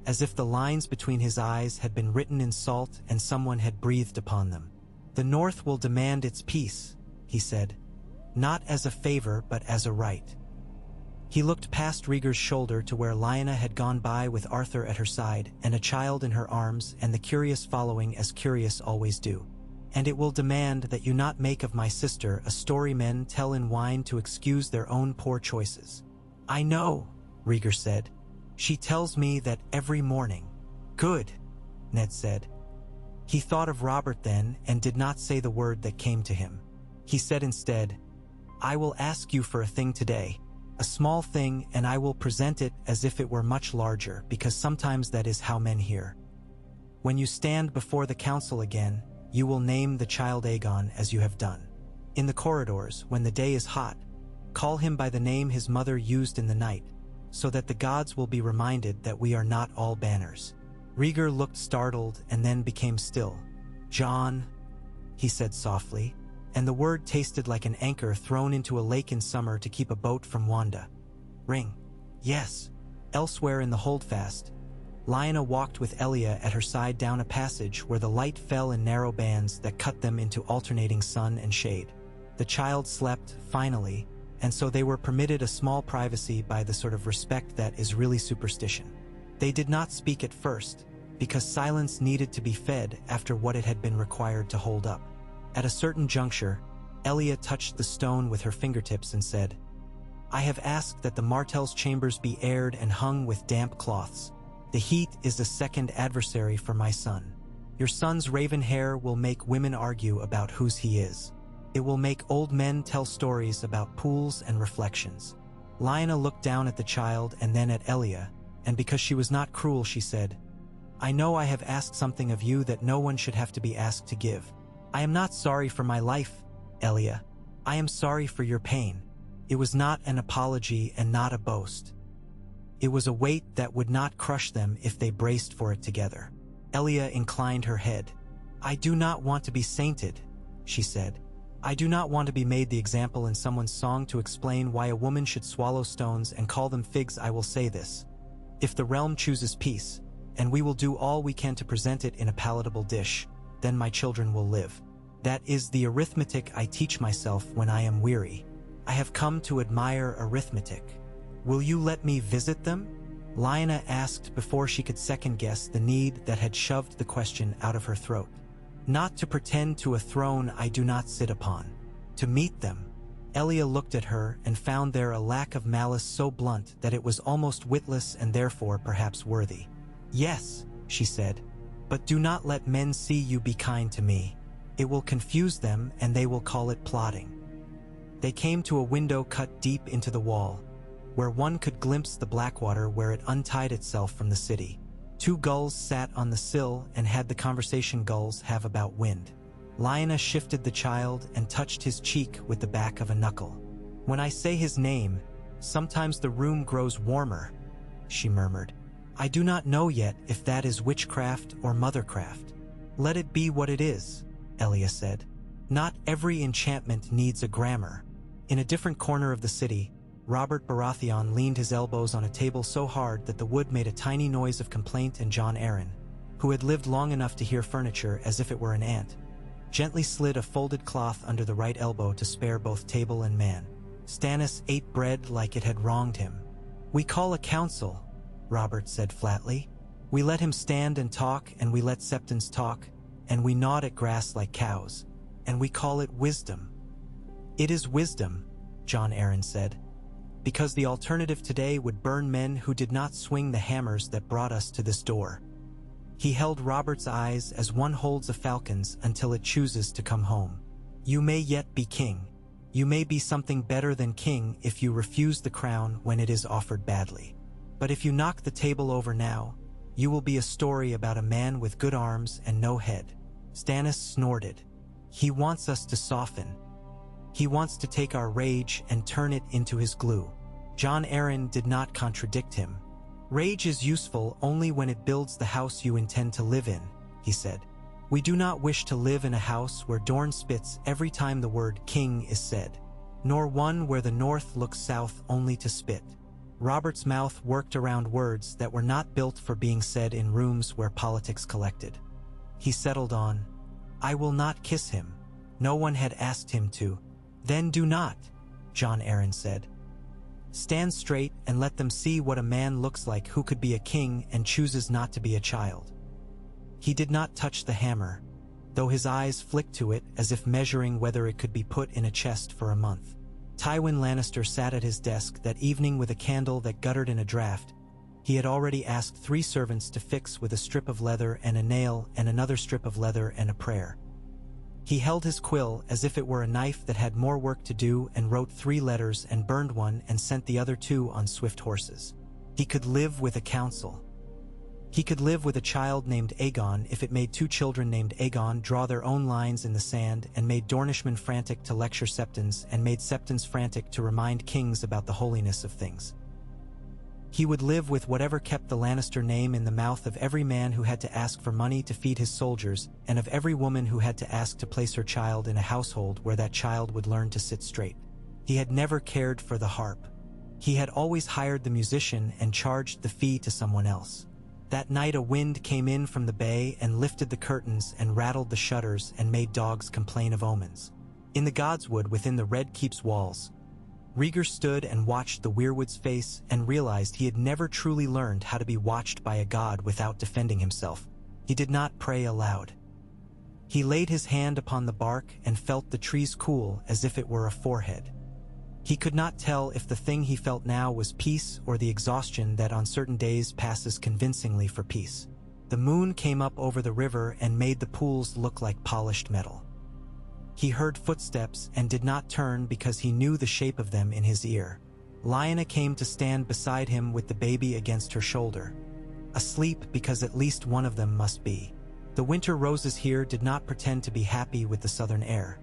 as if the lines between his eyes had been written in salt and someone had breathed upon them. "The North will demand its peace," he said, "not as a favor but as a right." He looked past Rhaegar's shoulder to where Lyanna had gone by with Arthur at her side and a child in her arms and the curious following as curious always do. "And it will demand that you not make of my sister a story men tell in wine to excuse their own poor choices." "I know," Rhaegar said. "She tells me that every morning." "Good," Ned said. He thought of Robert then and did not say the word that came to him. He said instead, "I will ask you for a thing today, a small thing, and I will present it as if it were much larger, because sometimes that is how men hear. When you stand before the council again, you will name the child Aegon as you have done. In the corridors, when the day is hot, call him by the name his mother used in the night, so that the gods will be reminded that we are not all banners." Rhaegar looked startled and then became still. "John," he said softly, and the word tasted like an anchor thrown into a lake in summer to keep a boat from Wanda. "Ring." "Yes." Elsewhere in the holdfast, Lyanna walked with Elia at her side down a passage where the light fell in narrow bands that cut them into alternating sun and shade. The child slept, finally, and so they were permitted a small privacy by the sort of respect that is really superstition. They did not speak at first, because silence needed to be fed after what it had been required to hold up. At a certain juncture, Elia touched the stone with her fingertips and said, "I have asked that the Martell's chambers be aired and hung with damp cloths." The heat is the second adversary for my son. Your son's raven hair will make women argue about whose he is. It will make old men tell stories about pools and reflections." Lyanna looked down at the child and then at Elia, and because she was not cruel, she said, "I know I have asked something of you that no one should have to be asked to give. I am not sorry for my life, Elia. I am sorry for your pain. It was not an apology and not a boast. It was a weight that would not crush them if they braced for it together." Elia inclined her head. "I do not want to be sainted," she said. "I do not want to be made the example in someone's song to explain why a woman should swallow stones and call them figs. I will say this. If the realm chooses peace, and we will do all we can to present it in a palatable dish, then my children will live. That is the arithmetic I teach myself when I am weary. I have come to admire arithmetic. Will you let me visit them?" Lyanna asked before she could second-guess the need that had shoved the question out of her throat. "Not to pretend to a throne I do not sit upon. To meet them." Elia looked at her and found there a lack of malice so blunt that it was almost witless and therefore perhaps worthy. "Yes," she said, "but do not let men see you be kind to me. It will confuse them and they will call it plotting." They came to a window cut deep into the wall, where one could glimpse the Blackwater where it untied itself from the city. 2 gulls sat on the sill and had the conversation gulls have about wind. Lyanna shifted the child and touched his cheek with the back of a knuckle. "When I say his name, sometimes the room grows warmer," she murmured. "I do not know yet if that is witchcraft or mothercraft." "Let it be what it is," Elia said. "Not every enchantment needs a grammar." In a different corner of the city, Robert Baratheon leaned his elbows on a table so hard that the wood made a tiny noise of complaint, and Jon Arryn, who had lived long enough to hear furniture as if it were an ant, gently slid a folded cloth under the right elbow to spare both table and man. Stannis ate bread like it had wronged him. "We call a council," Robert said flatly. "We let him stand and talk, and we let septons talk, and we gnawed at grass like cows, and we call it wisdom." "It is wisdom," Jon Arryn said, "because the alternative today would burn men who did not swing the hammers that brought us to this door." He held Robert's eyes as one holds a falcon's until it chooses to come home. "You may yet be king. You may be something better than king if you refuse the crown when it is offered badly. But if you knock the table over now, you will be a story about a man with good arms and no head." Stannis snorted. "He wants us to soften. He wants to take our rage and turn it into his glue." Jon Arryn did not contradict him. "Rage is useful only when it builds the house you intend to live in," he said. "We do not wish to live in a house where Dorne spits every time the word king is said, nor one where the north looks south only to spit." Robert's mouth worked around words that were not built for being said in rooms where politics collected. He settled on, "I will not kiss him. No one had asked him to." "Then do not," Jon Arryn said. "Stand straight and let them see what a man looks like who could be a king and chooses not to be a child." He did not touch the hammer, though his eyes flicked to it as if measuring whether it could be put in a chest for a month. Tywin Lannister sat at his desk that evening with a candle that guttered in a draught. He had already asked 3 servants to fix with a strip of leather and a nail and another strip of leather and a prayer. He held his quill as if it were a knife that had more work to do and wrote 3 letters and burned one and sent the other 2 on swift horses. He could live with a council. He could live with a child named Aegon if it made 2 children named Aegon draw their own lines in the sand and made Dornishmen frantic to lecture septons and made septons frantic to remind kings about the holiness of things. He would live with whatever kept the Lannister name in the mouth of every man who had to ask for money to feed his soldiers, and of every woman who had to ask to place her child in a household where that child would learn to sit straight. He had never cared for the harp. He had always hired the musician and charged the fee to someone else. That night a wind came in from the bay and lifted the curtains and rattled the shutters and made dogs complain of omens. In the Godswood within the Red Keep's walls, Rhaegar stood and watched the weirwood's face and realized he had never truly learned how to be watched by a god without defending himself. He did not pray aloud. He laid his hand upon the bark and felt the trees cool as if it were a forehead. He could not tell if the thing he felt now was peace or the exhaustion that on certain days passes convincingly for peace. The moon came up over the river and made the pools look like polished metal. He heard footsteps and did not turn because he knew the shape of them in his ear. Lyanna came to stand beside him with the baby against her shoulder. Asleep because at least one of them must be. The winter roses here did not pretend to be happy with the southern air.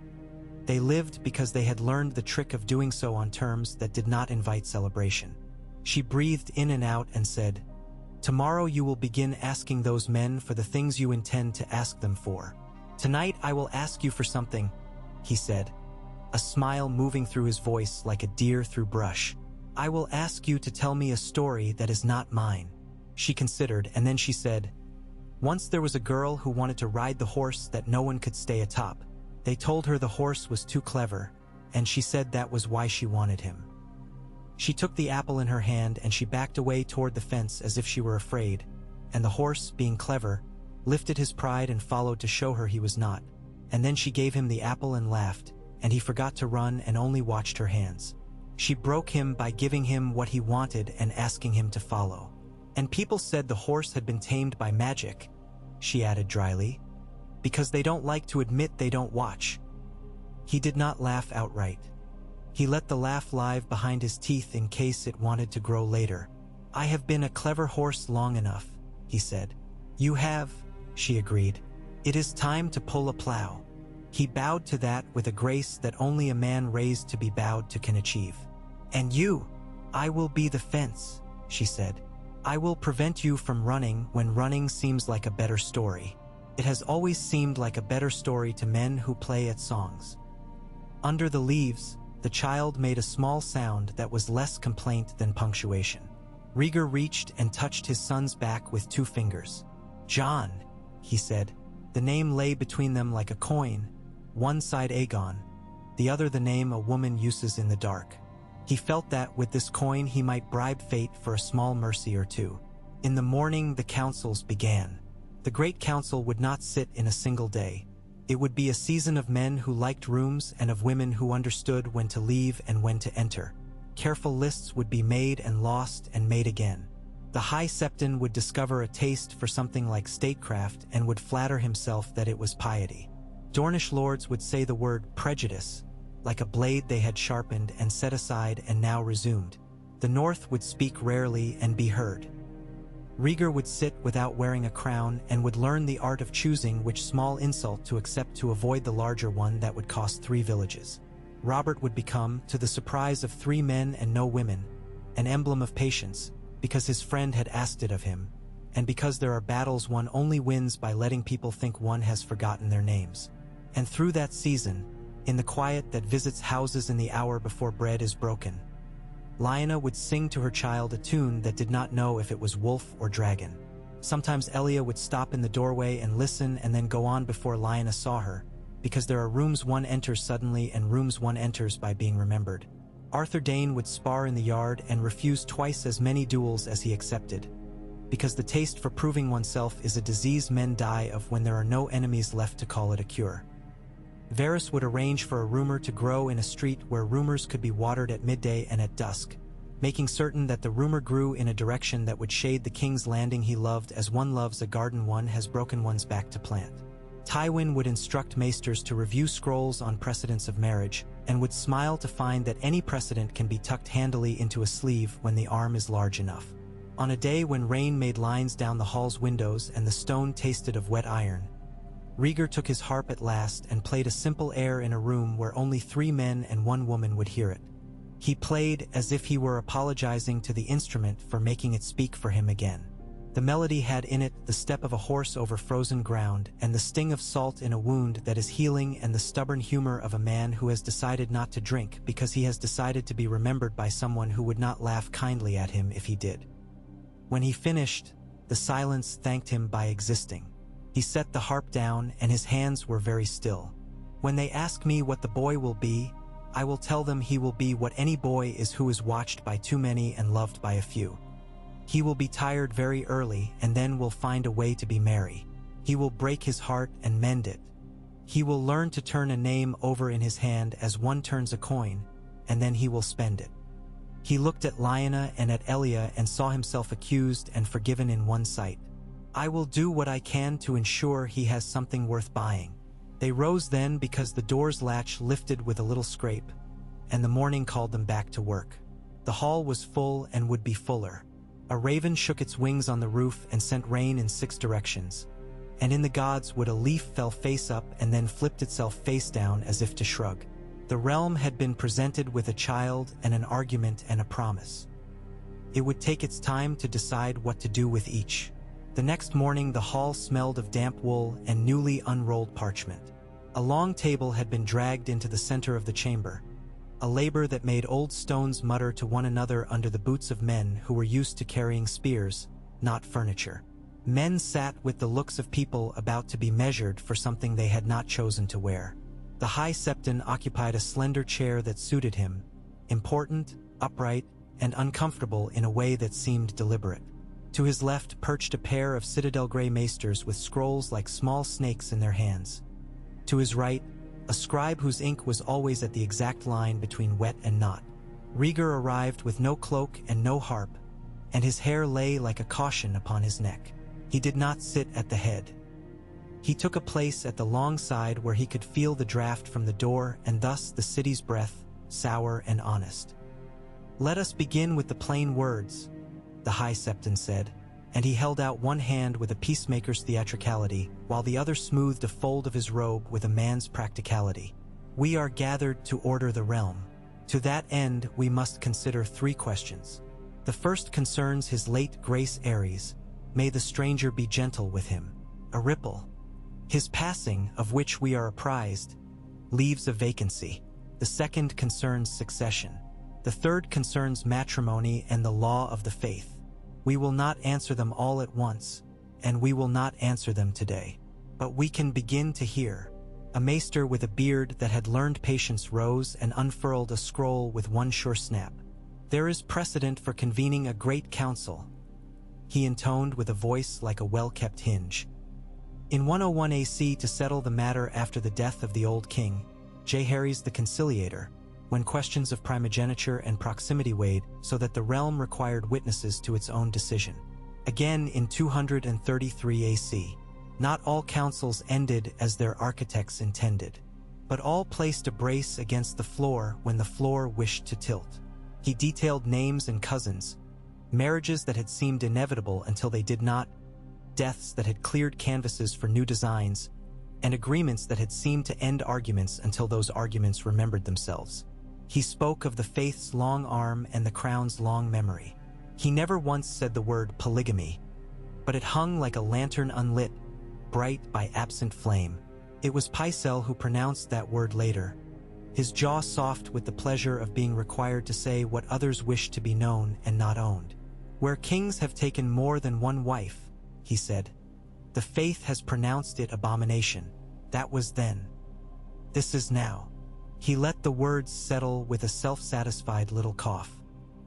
They lived because they had learned the trick of doing so on terms that did not invite celebration. She breathed in and out and said, "Tomorrow you will begin asking those men for the things you intend to ask them for. Tonight I will ask you for something," he said, a smile moving through his voice like a deer through brush. "I will ask you to tell me a story that is not mine." She considered, and then she said, "Once there was a girl who wanted to ride the horse that no one could stay atop. They told her the horse was too clever, and she said that was why she wanted him." She took the apple in her hand and she backed away toward the fence as if she were afraid, and the horse, being clever, lifted his pride and followed to show her he was not. And then she gave him the apple and laughed, and he forgot to run and only watched her hands. She broke him by giving him what he wanted and asking him to follow. "And people said the horse had been tamed by magic," she added dryly, "because they don't like to admit they don't watch." He did not laugh outright. He let the laugh live behind his teeth in case it wanted to grow later. "I have been a clever horse long enough," he said. "You have," she agreed. "It is time to pull a plow." He bowed to that with a grace that only a man raised to be bowed to can achieve. "And you, I will be the fence," she said. "I will prevent you from running when running seems like a better story. It has always seemed like a better story to men who play at songs." Under the leaves, the child made a small sound that was less complaint than punctuation. Rhaegar reached and touched his son's back with 2 fingers. "Jon," he said. The name lay between them like a coin, one side Aegon, the other the name a woman uses in the dark. He felt that with this coin he might bribe fate for a small mercy or two. In the morning the councils began. The Great Council would not sit in a single day. It would be a season of men who liked rooms and of women who understood when to leave and when to enter. Careful lists would be made and lost and made again. The High Septon would discover a taste for something like statecraft and would flatter himself that it was piety. Dornish lords would say the word prejudice, like a blade they had sharpened and set aside and now resumed. The North would speak rarely and be heard. Rhaegar would sit without wearing a crown and would learn the art of choosing which small insult to accept to avoid the larger one that would cost 3 villages. Robert would become, to the surprise of 3 men and no women, an emblem of patience, because his friend had asked it of him, and because there are battles one only wins by letting people think one has forgotten their names. And through that season, in the quiet that visits houses in the hour before bread is broken, Lyanna would sing to her child a tune that did not know if it was wolf or dragon. Sometimes Elia would stop in the doorway and listen and then go on before Lyanna saw her, because there are rooms one enters suddenly and rooms one enters by being remembered. Arthur Dayne would spar in the yard and refuse twice as many duels as he accepted, because the taste for proving oneself is a disease men die of when there are no enemies left to call it a cure. Varys would arrange for a rumor to grow in a street where rumors could be watered at midday and at dusk, making certain that the rumor grew in a direction that would shade the King's Landing he loved as one loves a garden one has broken one's back to plant. Tywin would instruct maesters to review scrolls on precedents of marriage, and would smile to find that any precedent can be tucked handily into a sleeve when the arm is large enough. On a day when rain made lines down the hall's windows and the stone tasted of wet iron, Rhaegar took his harp at last and played a simple air in a room where only 3 men and 1 woman would hear it. He played as if he were apologizing to the instrument for making it speak for him again. The melody had in it the step of a horse over frozen ground and the sting of salt in a wound that is healing and the stubborn humor of a man who has decided not to drink because he has decided to be remembered by someone who would not laugh kindly at him if he did. When he finished, the silence thanked him by existing. He set the harp down and his hands were very still. "When they ask me what the boy will be, I will tell them he will be what any boy is who is watched by too many and loved by a few. He will be tired very early and then will find a way to be merry. He will break his heart and mend it. He will learn to turn a name over in his hand as one turns a coin, and then he will spend it. He looked at Lyanna and at Elia and saw himself accused and forgiven in one sight. I will do what I can to ensure he has something worth buying. They rose then because the door's latch lifted with a little scrape, and the morning called them back to work. The hall was full and would be fuller. A raven shook its wings on the roof and sent rain in 6 directions. And in the gods would a leaf fell face up and then flipped itself face down as if to shrug. The realm had been presented with a child and an argument and a promise. It would take its time to decide what to do with each. The next morning the hall smelled of damp wool and newly unrolled parchment. A long table had been dragged into the center of the chamber, a labor that made old stones mutter to one another under the boots of men who were used to carrying spears, not furniture. Men sat with the looks of people about to be measured for something they had not chosen to wear. The High Septon occupied a slender chair that suited him, important, upright, and uncomfortable in a way that seemed deliberate. To his left perched a pair of citadel gray maesters with scrolls like small snakes in their hands. To his right, a scribe whose ink was always at the exact line between wet and not. Rhaegar arrived with no cloak and no harp, and his hair lay like a caution upon his neck. He did not sit at the head. He took a place at the long side where he could feel the draft from the door and thus the city's breath, sour and honest. Let us begin with the plain words, the High Septon said, and he held out one hand with a peacemaker's theatricality, while the other smoothed a fold of his robe with a man's practicality. We are gathered to order the realm. To that end, we must consider 3 questions. The first concerns his late Grace Ares. May the stranger be gentle with him. A ripple. His passing, of which we are apprised, leaves a vacancy. The second concerns succession. The third concerns matrimony and the law of the faith. We will not answer them all at once, and we will not answer them today. But we can begin to hear. A maester with a beard that had learned patience rose and unfurled a scroll with one sure snap. There is precedent for convening a great council, he intoned with a voice like a well-kept hinge. In 101 AC to settle the matter after the death of the old king, Jaehaerys the conciliator, when questions of primogeniture and proximity weighed so that the realm required witnesses to its own decision. Again in 233 AC, not all councils ended as their architects intended, but all placed a brace against the floor when the floor wished to tilt. He detailed names and cousins, marriages that had seemed inevitable until they did not, deaths that had cleared canvases for new designs, and agreements that had seemed to end arguments until those arguments remembered themselves. He spoke of the faith's long arm and the crown's long memory. He never once said the word polygamy, but it hung like a lantern unlit, bright by absent flame. It was Pycelle who pronounced that word later, his jaw soft with the pleasure of being required to say what others wished to be known and not owned. Where kings have taken more than one wife, he said, the faith has pronounced it abomination. That was then. This is now. He let the words settle with a self-satisfied little cough.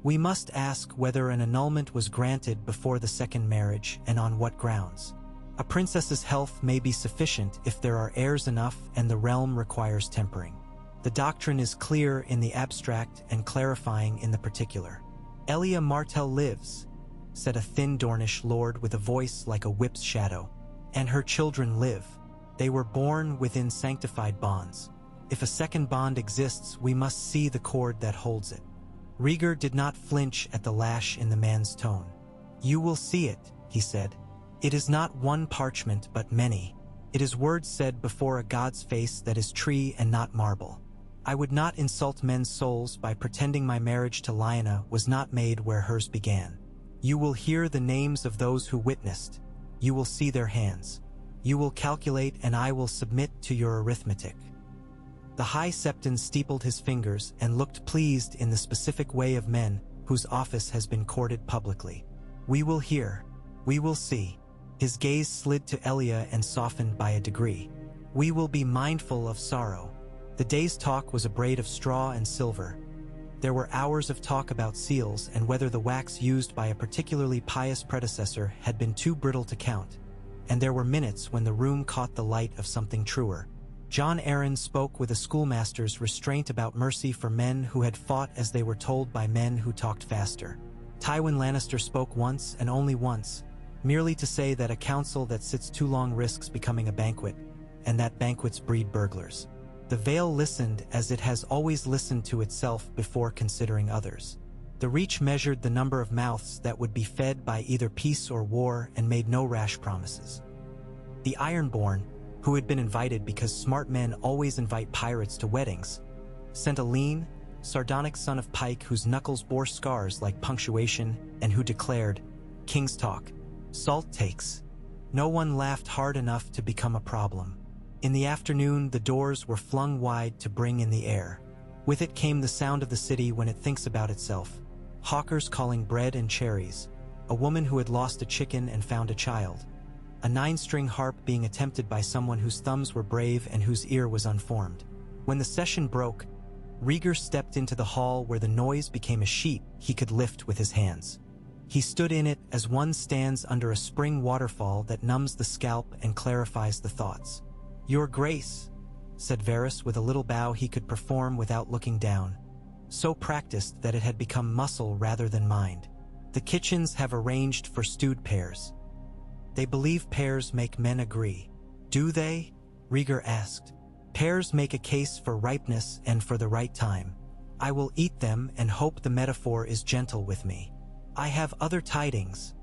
We must ask whether an annulment was granted before the second marriage and on what grounds. A princess's health may be sufficient if there are heirs enough and the realm requires tempering. The doctrine is clear in the abstract and clarifying in the particular. Elia Martell lives, said a thin Dornish lord with a voice like a whip's shadow. And her children live. They were born within sanctified bonds. If a second bond exists, we must see the cord that holds it. Rhaegar did not flinch at the lash in the man's tone. You will see it, he said. It is not one parchment but many. It is words said before a god's face that is tree and not marble. I would not insult men's souls by pretending my marriage to Lyanna was not made where hers began. You will hear the names of those who witnessed. You will see their hands. You will calculate and I will submit to your arithmetic. The High Septon steepled his fingers and looked pleased in the specific way of men whose office has been courted publicly. We will hear. We will see. His gaze slid to Elia and softened by a degree. We will be mindful of sorrow. The day's talk was a braid of straw and silver. There were hours of talk about seals and whether the wax used by a particularly pious predecessor had been too brittle to count, and there were minutes when the room caught the light of something truer. Jon Arryn spoke with a schoolmaster's restraint about mercy for men who had fought as they were told by men who talked faster. Tywin Lannister spoke once and only once, merely to say that a council that sits too long risks becoming a banquet, and that banquets breed burglars. The Vale listened as it has always listened to itself before considering others. The Reach measured the number of mouths that would be fed by either peace or war and made no rash promises. The Ironborn, who had been invited because smart men always invite pirates to weddings, sent a lean, sardonic son of Pike whose knuckles bore scars like punctuation and who declared, "King's talk. Salt takes." No one laughed hard enough to become a problem. In the afternoon, the doors were flung wide to bring in the air. With it came the sound of the city when it thinks about itself. Hawkers calling bread and cherries, a woman who had lost a chicken and found a child, a 9-string harp being attempted by someone whose thumbs were brave and whose ear was unformed. When the session broke, Rhaegar stepped into the hall where the noise became a sheet he could lift with his hands. He stood in it as one stands under a spring waterfall that numbs the scalp and clarifies the thoughts. "Your Grace," said Varys with a little bow he could perform without looking down, so practiced that it had become muscle rather than mind. "The kitchens have arranged for stewed pears." "They believe pears make men agree." "Do they?" Rhaegar asked. "Pears make a case for ripeness and for the right time. I will eat them and hope the metaphor is gentle with me. I have other tidings,"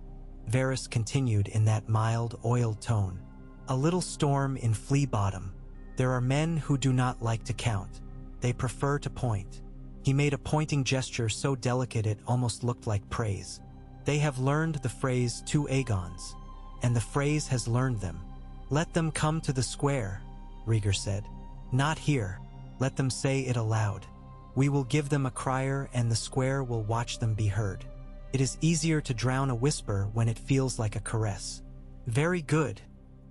Varys continued in that mild, oiled tone. "A little storm in Flea Bottom. There are men who do not like to count. They prefer to point." He made a pointing gesture so delicate it almost looked like praise. "They have learned the phrase 2 Aegons, and the phrase has learned them." "Let them come to the square," Rhaegar said. "Not here. Let them say it aloud. We will give them a crier and the square will watch them be heard. It is easier to drown a whisper when it feels like a caress." "Very good,"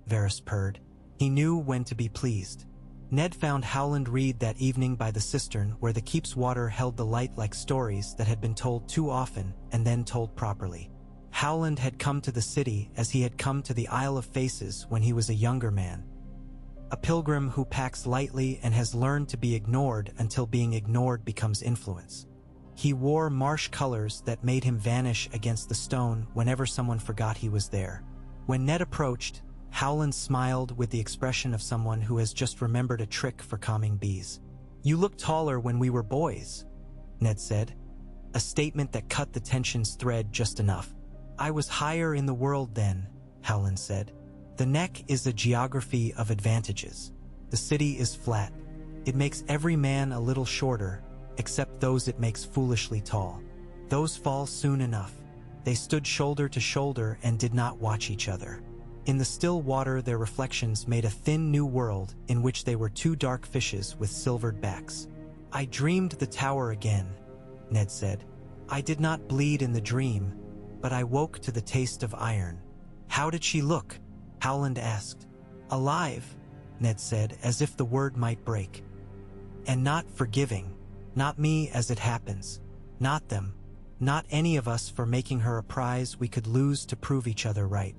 Varys purred. He knew when to be pleased. Ned found Howland Reed that evening by the cistern where the keep's water held the light like stories that had been told too often and then told properly. Howland had come to the city as he had come to the Isle of Faces when he was a younger man. A pilgrim who packs lightly and has learned to be ignored until being ignored becomes influence. He wore marsh colors that made him vanish against the stone whenever someone forgot he was there. When Ned approached, Howland smiled with the expression of someone who has just remembered a trick for calming bees. "You looked taller when we were boys," Ned said, a statement that cut the tension's thread just enough. "I was higher in the world then," Howland said. "The neck is a geography of advantages. The city is flat. It makes every man a little shorter, except those it makes foolishly tall. Those fall soon enough." They stood shoulder to shoulder and did not watch each other. In the still water their reflections made a thin new world in which they were 2 dark fishes with silvered backs. "I dreamed the tower again," Ned said. "I did not bleed in the dream, but I woke to the taste of iron." "How did she look?" Howland asked. "Alive," Ned said, as if the word might break. "And not forgiving. Not me as it happens. Not them. Not any of us for making her a prize we could lose to prove each other right.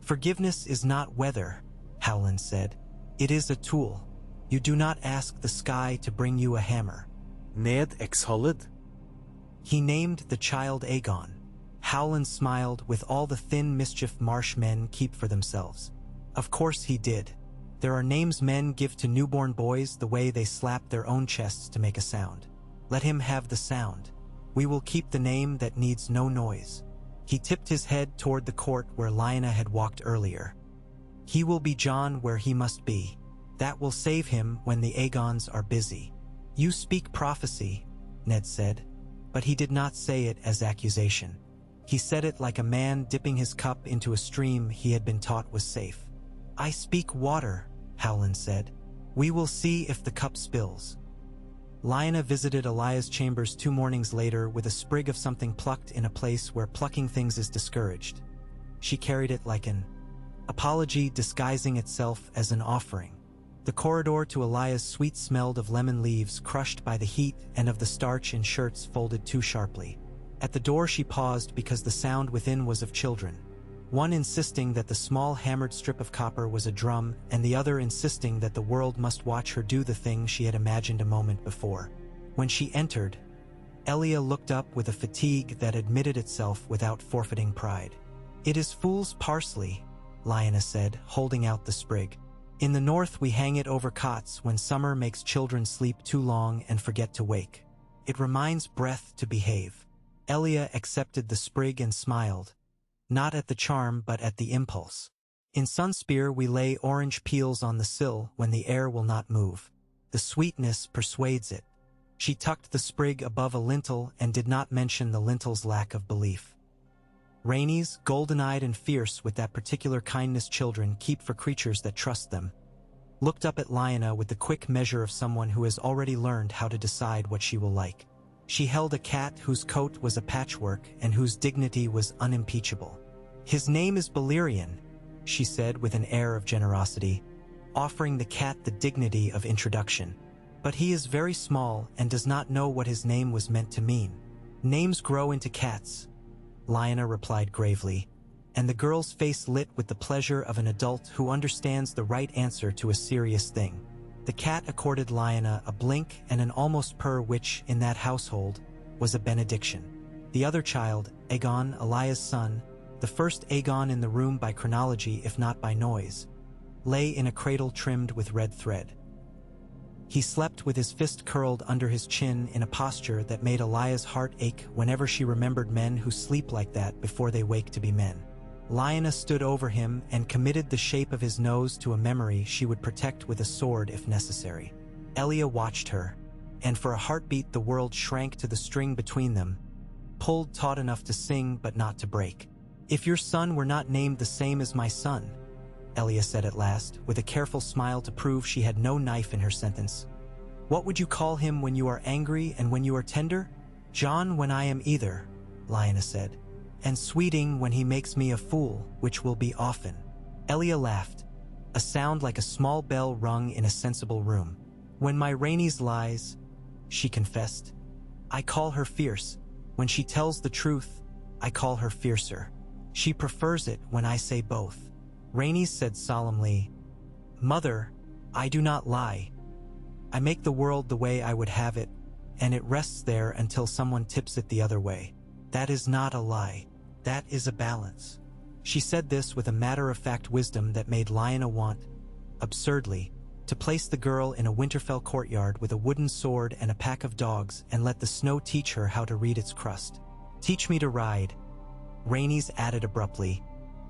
Forgiveness is not weather," Howland said. "It is a tool. You do not ask the sky to bring you a hammer." Ned exhaled. "He named the child Aegon." Howland smiled with all the thin mischief marsh men keep for themselves. "Of course he did. There are names men give to newborn boys the way they slap their own chests to make a sound. Let him have the sound. We will keep the name that needs no noise." He tipped his head toward the court where Lyanna had walked earlier. "He will be Jon where he must be. That will save him when the Aegons are busy." "You speak prophecy," Ned said, but he did not say it as accusation. He said it like a man dipping his cup into a stream he had been taught was safe. "I speak water," Howland said. "We will see if the cup spills." Lyanna visited Elia's chambers 2 mornings later with a sprig of something plucked in a place where plucking things is discouraged. She carried it like an apology disguising itself as an offering. The corridor to Elia's suite smelled of lemon leaves crushed by the heat and of the starch in shirts folded too sharply. At the door she paused because the sound within was of children. one insisting that the small hammered strip of copper was a drum, and the other insisting that the world must watch her do the thing she had imagined a moment before. When she entered, Elia looked up with a fatigue that admitted itself without forfeiting pride. "It is fool's parsley," Lyanna said, holding out the sprig. "In the north we hang it over cots when summer makes children sleep too long and forget to wake. It reminds breath to behave." Elia accepted the sprig and smiled, not at the charm but at the impulse. "In Sunspear we lay orange peels on the sill when the air will not move. The sweetness persuades it." She tucked the sprig above a lintel and did not mention the lintel's lack of belief. Rhaenys, golden-eyed and fierce with that particular kindness children keep for creatures that trust them, looked up at Lyanna with the quick measure of someone who has already learned how to decide what she will like. She held a cat whose coat was a patchwork and whose dignity was unimpeachable. "His name is Balerion," she said with an air of generosity, offering the cat the dignity of introduction. "But he is very small and does not know what his name was meant to mean." "Names grow into cats," Lyanna replied gravely, and the girl's face lit with the pleasure of an adult who understands the right answer to a serious thing. The cat accorded Lyanna a blink and an almost purr which, in that household, was a benediction. The other child, Aegon, Elia's son, the first Aegon in the room by chronology if not by noise, lay in a cradle trimmed with red thread. He slept with his fist curled under his chin in a posture that made Elia's heart ache whenever she remembered men who sleep like that before they wake to be men. Lyanna stood over him and committed the shape of his nose to a memory she would protect with a sword if necessary. Elia watched her, and for a heartbeat the world shrank to the string between them, pulled taut enough to sing but not to break. "If your son were not named the same as my son," Elia said at last, with a careful smile to prove she had no knife in her sentence, "what would you call him when you are angry and when you are tender?" "John when I am either," Lyanna said, "and Sweeting when he makes me a fool, which will be often." Elia laughed, a sound like a small bell rung in a sensible room. "When my Rhaenys lies," she confessed, "I call her fierce. When she tells the truth, I call her fiercer. She prefers it when I say both." Rhaenys said solemnly, "Mother, I do not lie. I make the world the way I would have it, and it rests there until someone tips it the other way. That is not a lie. That is a balance." She said this with a matter-of-fact wisdom that made Lyanna want, absurdly, to place the girl in a Winterfell courtyard with a wooden sword and a pack of dogs and let the snow teach her how to read its crust. "Teach me to ride," Rhaenys added abruptly,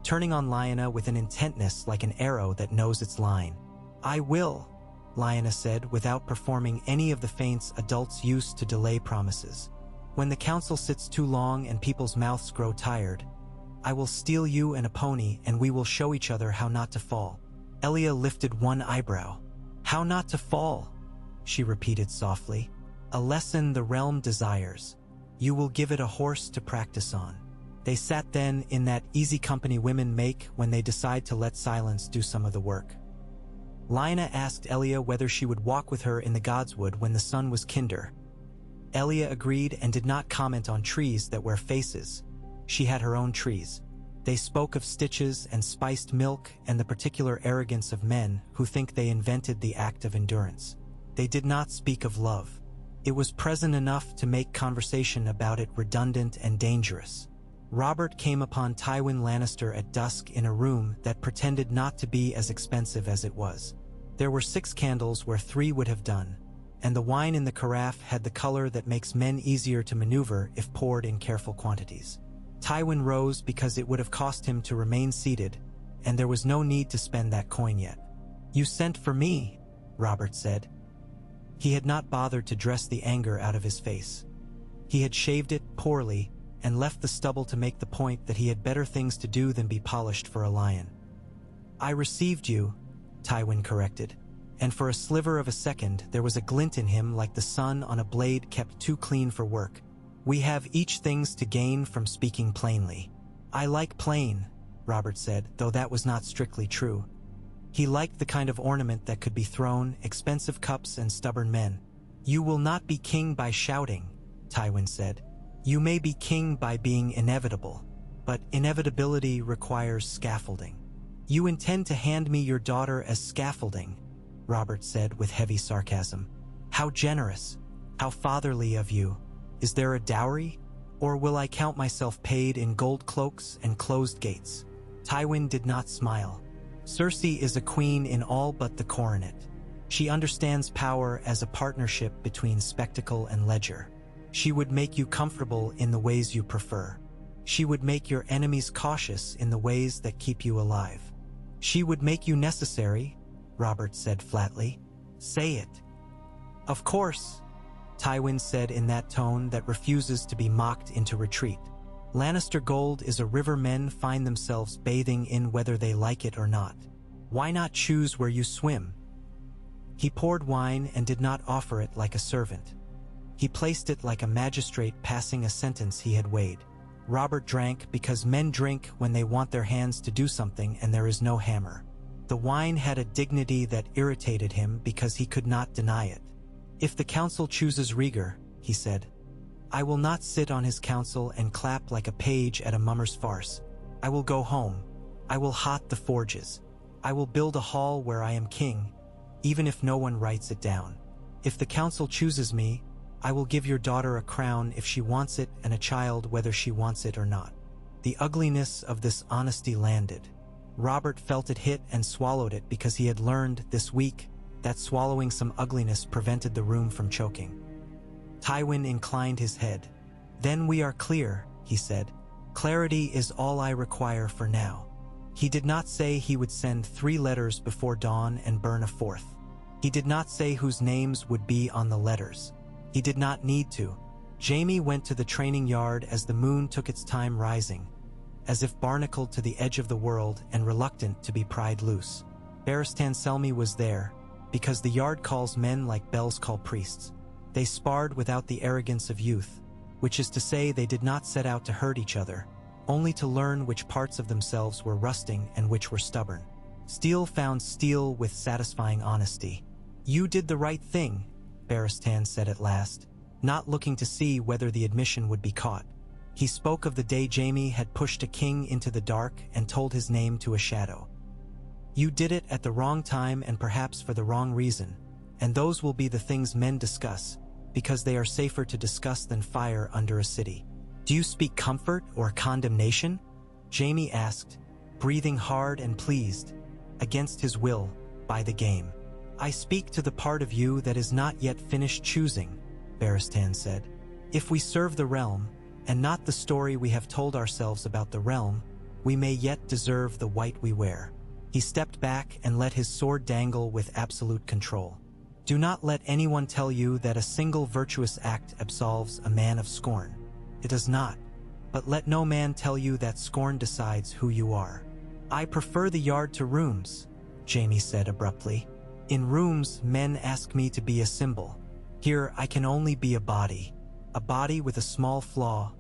turning on Lyanna with an intentness like an arrow that knows its line. "I will," Lyanna said without performing any of the feints adults use to delay promises. "When the council sits too long and people's mouths grow tired, I will steal you and a pony and we will show each other how not to fall." Elia lifted one eyebrow. "How not to fall?" she repeated softly. "A lesson the realm desires. You will give it a horse to practice on." They sat then in that easy company women make when they decide to let silence do some of the work. Lyanna asked Elia whether she would walk with her in the Godswood when the sun was kinder. Elia agreed and did not comment on trees that wear faces. She had her own trees. They spoke of stitches and spiced milk and the particular arrogance of men who think they invented the act of endurance. They did not speak of love. It was present enough to make conversation about it redundant and dangerous. Robert came upon Tywin Lannister at dusk in a room that pretended not to be as expensive as it was. There were 6 candles where 3 would have done, and the wine in the carafe had the color that makes men easier to maneuver if poured in careful quantities. Tywin rose because it would have cost him to remain seated, and there was no need to spend that coin yet. "You sent for me," Robert said. He had not bothered to dress the anger out of his face. He had shaved it poorly and left the stubble to make the point that he had better things to do than be polished for a lion. "I received you," Tywin corrected, and for a sliver of a second there was a glint in him like the sun on a blade kept too clean for work. "We have each things to gain from speaking plainly." "I like plain," Robert said, though that was not strictly true. He liked the kind of ornament that could be thrown, expensive cups and stubborn men. "You will not be king by shouting," Tywin said. "You may be king by being inevitable, but inevitability requires scaffolding. You intend to hand me your daughter as scaffolding, Robert said with heavy sarcasm. How generous, how fatherly of you. Is there a dowry? Or will I count myself paid in gold cloaks and closed gates? Tywin did not smile. Cersei is a queen in all but the coronet. She understands power as a partnership between spectacle and ledger. She would make you comfortable in the ways you prefer. She would make your enemies cautious in the ways that keep you alive. She would make you necessary, Robert said flatly. Say it. Of course, Tywin said in that tone that refuses to be mocked into retreat. Lannister gold is a river men find themselves bathing in whether they like it or not. Why not choose where you swim? He poured wine and did not offer it like a servant. He placed it like a magistrate passing a sentence he had weighed. Robert drank because men drink when they want their hands to do something and there is no hammer. The wine had a dignity that irritated him because he could not deny it. If the council chooses Rhaegar, he said, I will not sit on his council and clap like a page at a mummer's farce. I will go home. I will hot the forges. I will build a hall where I am king, even if no one writes it down. If the council chooses me, I will give your daughter a crown if she wants it and a child whether she wants it or not. The ugliness of this honesty landed. Robert felt it hit and swallowed it because he had learned this week that swallowing some ugliness prevented the room from choking. Tywin inclined his head. Then we are clear, he said. Clarity is all I require for now. He did not say he would send 3 letters before dawn and burn a 4th. He did not say whose names would be on the letters. He did not need to. Jaime went to the training yard as the moon took its time rising, as if barnacled to the edge of the world and reluctant to be pried loose. Barristan Selmy was there, because the yard calls men like bells call priests. They sparred without the arrogance of youth, which is to say they did not set out to hurt each other, only to learn which parts of themselves were rusting and which were stubborn. Steel found steel with satisfying honesty. You did the right thing, Barristan said at last, not looking to see whether the admission would be caught. He spoke of the day Jaime had pushed a king into the dark and told his name to a shadow. You did it at the wrong time and perhaps for the wrong reason, and those will be the things men discuss, because they are safer to discuss than fire under a city. Do you speak comfort or condemnation? Jaime asked, breathing hard and pleased, against his will, by the game. I speak to the part of you that is not yet finished choosing, Barristan said. If we serve the realm, and not the story we have told ourselves about the realm, we may yet deserve the white we wear. He stepped back and let his sword dangle with absolute control. Do not let anyone tell you that a single virtuous act absolves a man of scorn. It does not. But let no man tell you that scorn decides who you are. I prefer the yard to rooms, Jaime said abruptly. In rooms, men ask me to be a symbol. Here, I can only be a body with a small flaw.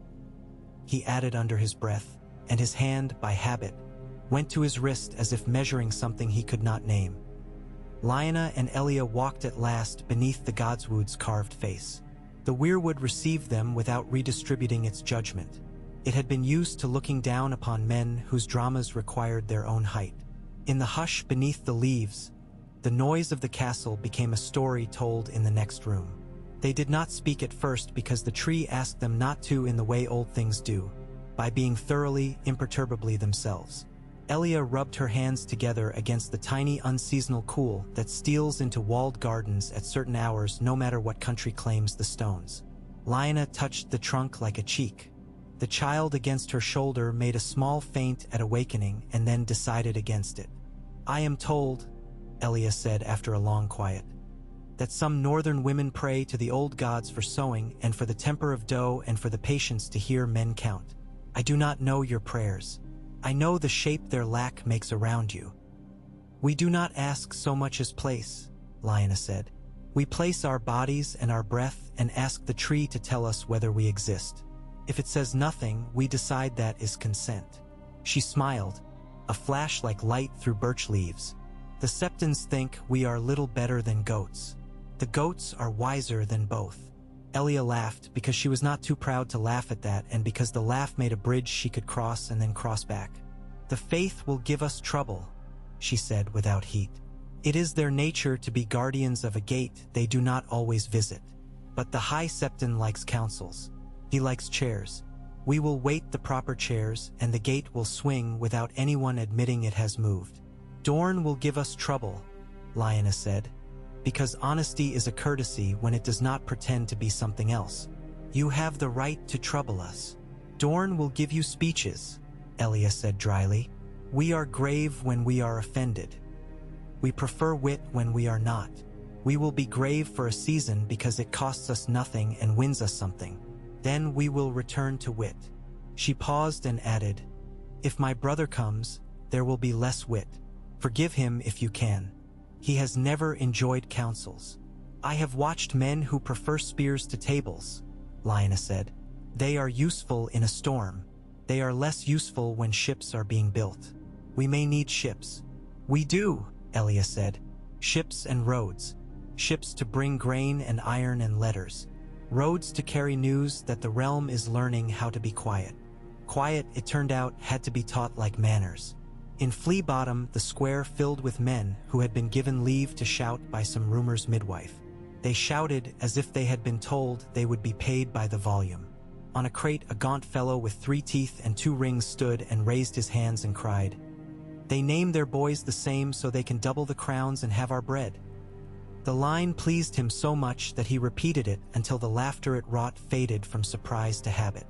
He added under his breath, and his hand, by habit, went to his wrist as if measuring something he could not name. Lyanna and Elia walked at last beneath the godswood's carved face. The weirwood received them without redistributing its judgment. It had been used to looking down upon men whose dramas required their own height. In the hush beneath the leaves, the noise of the castle became a story told in the next room. They did not speak at first because the tree asked them not to in the way old things do, by being thoroughly, imperturbably themselves. Elia rubbed her hands together against the tiny unseasonal cool that steals into walled gardens at certain hours no matter what country claims the stones. Lyanna touched the trunk like a cheek. The child against her shoulder made a small feint at awakening and then decided against it. I am told, Elia said after a long quiet, that some northern women pray to the old gods for sowing and for the temper of dough and for the patience to hear men count. I do not know your prayers. I know the shape their lack makes around you. We do not ask so much as place, Lyanna said. We place our bodies and our breath and ask the tree to tell us whether we exist. If it says nothing, we decide that is consent. She smiled, a flash like light through birch leaves. The Septons think we are little better than goats. The goats are wiser than both. Elia laughed because she was not too proud to laugh at that and because the laugh made a bridge she could cross and then cross back. "The faith will give us trouble," she said without heat. "It is their nature to be guardians of a gate they do not always visit. But the High Septon likes councils. He likes chairs. We will wait the proper chairs and the gate will swing without anyone admitting it has moved." "Dorne will give us trouble," Lyanna said, "because honesty is a courtesy when it does not pretend to be something else. You have the right to trouble us." "Dorne will give you speeches," Elia said dryly. "We are grave when we are offended. We prefer wit when we are not. We will be grave for a season because it costs us nothing and wins us something. Then we will return to wit." She paused and added, "If my brother comes, there will be less wit. Forgive him if you can. He has never enjoyed councils." "I have watched men who prefer spears to tables," Lyanna said. "They are useful in a storm. They are less useful when ships are being built. We may need ships." "We do," Elia said. "Ships and roads. Ships to bring grain and iron and letters. Roads to carry news that the realm is learning how to be quiet. Quiet, it turned out, had to be taught like manners." In Flea Bottom, the square filled with men who had been given leave to shout by some rumor's midwife. They shouted as if they had been told they would be paid by the volume. On a crate, a gaunt fellow with 3 teeth and 2 rings stood and raised his hands and cried, "They name their boys the same so they can double the crowns and have our bread." The line pleased him so much that he repeated it until the laughter it wrought faded from surprise to habit.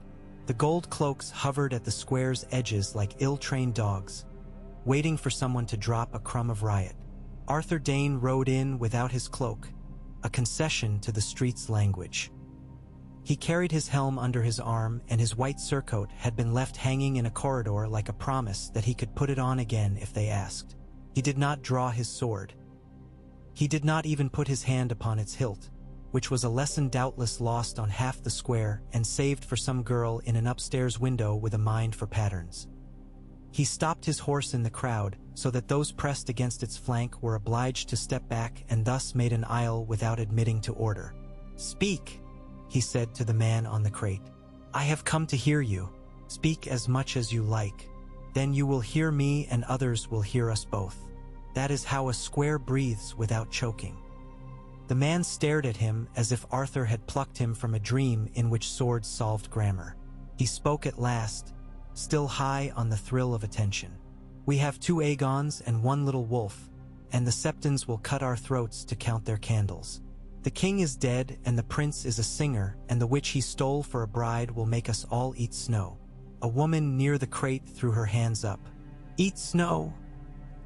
The gold cloaks hovered at the square's edges like ill-trained dogs, waiting for someone to drop a crumb of riot. Arthur Dane rode in without his cloak, a concession to the street's language. He carried his helm under his arm, and his white surcoat had been left hanging in a corridor like a promise that he could put it on again if they asked. He did not draw his sword. He did not even put his hand upon its hilt, which was a lesson doubtless lost on half the square and saved for some girl in an upstairs window with a mind for patterns. He stopped his horse in the crowd so that those pressed against its flank were obliged to step back and thus made an aisle without admitting to order. "Speak," he said to the man on the crate. "I have come to hear you. Speak as much as you like. Then you will hear me and others will hear us both. That is how a square breathes without choking." The man stared at him as if Arthur had plucked him from a dream in which swords solved grammar. He spoke at last, still high on the thrill of attention. "We have 2 Aegons and 1 little wolf, and the Septons will cut our throats to count their candles. The king is dead and the prince is a singer, and the witch he stole for a bride will make us all eat snow." A woman near the crate threw her hands up. "Eat snow?"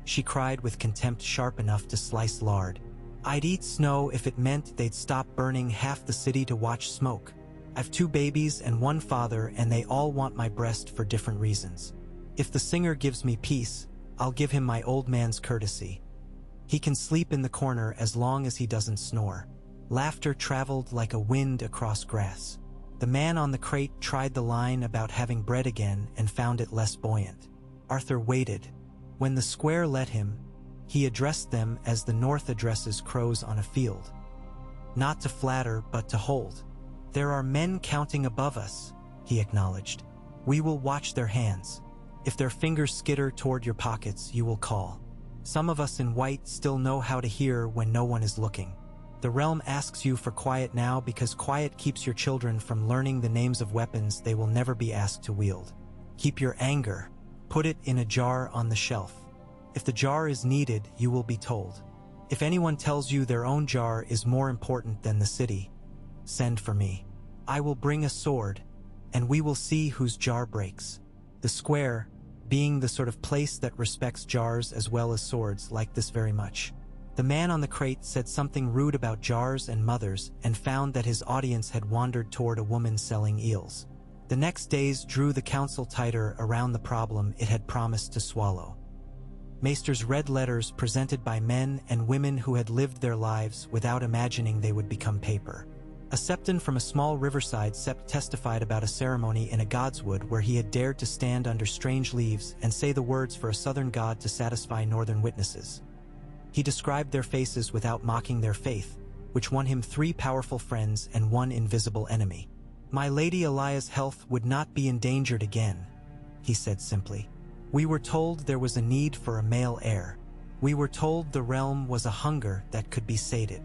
she cried with contempt sharp enough to slice lard. "I'd eat snow if it meant they'd stop burning half the city to watch smoke. I've 2 babies and 1 father, and they all want my breast for different reasons. If the singer gives me peace, I'll give him my old man's courtesy. He can sleep in the corner as long as he doesn't snore." Laughter traveled like a wind across grass. The man on the crate tried the line about having bread again and found it less buoyant. Arthur waited. When the square let him, he addressed them as the North addresses crows on a field. Not to flatter, but to hold. "There are men counting above us," he acknowledged. "We will watch their hands. If their fingers skitter toward your pockets, you will call. Some of us in white still know how to hear when no one is looking. The realm asks you for quiet now because quiet keeps your children from learning the names of weapons they will never be asked to wield. Keep your anger. Put it in a jar on the shelf. If the jar is needed, you will be told. If anyone tells you their own jar is more important than the city, send for me. I will bring a sword, and we will see whose jar breaks." The square, being the sort of place that respects jars as well as swords, liked this very much. The man on the crate said something rude about jars and mothers and found that his audience had wandered toward a woman selling eels. The next days drew the council tighter around the problem it had promised to swallow. Maesters read letters presented by men and women who had lived their lives without imagining they would become paper. A septon from a small riverside sept testified about a ceremony in a godswood where he had dared to stand under strange leaves and say the words for a southern god to satisfy northern witnesses. He described their faces without mocking their faith, which won him 3 powerful friends and 1 invisible enemy. "My Lady Elia's health would not be endangered again," he said simply. "We were told there was a need for a male heir. We were told the realm was a hunger that could be sated."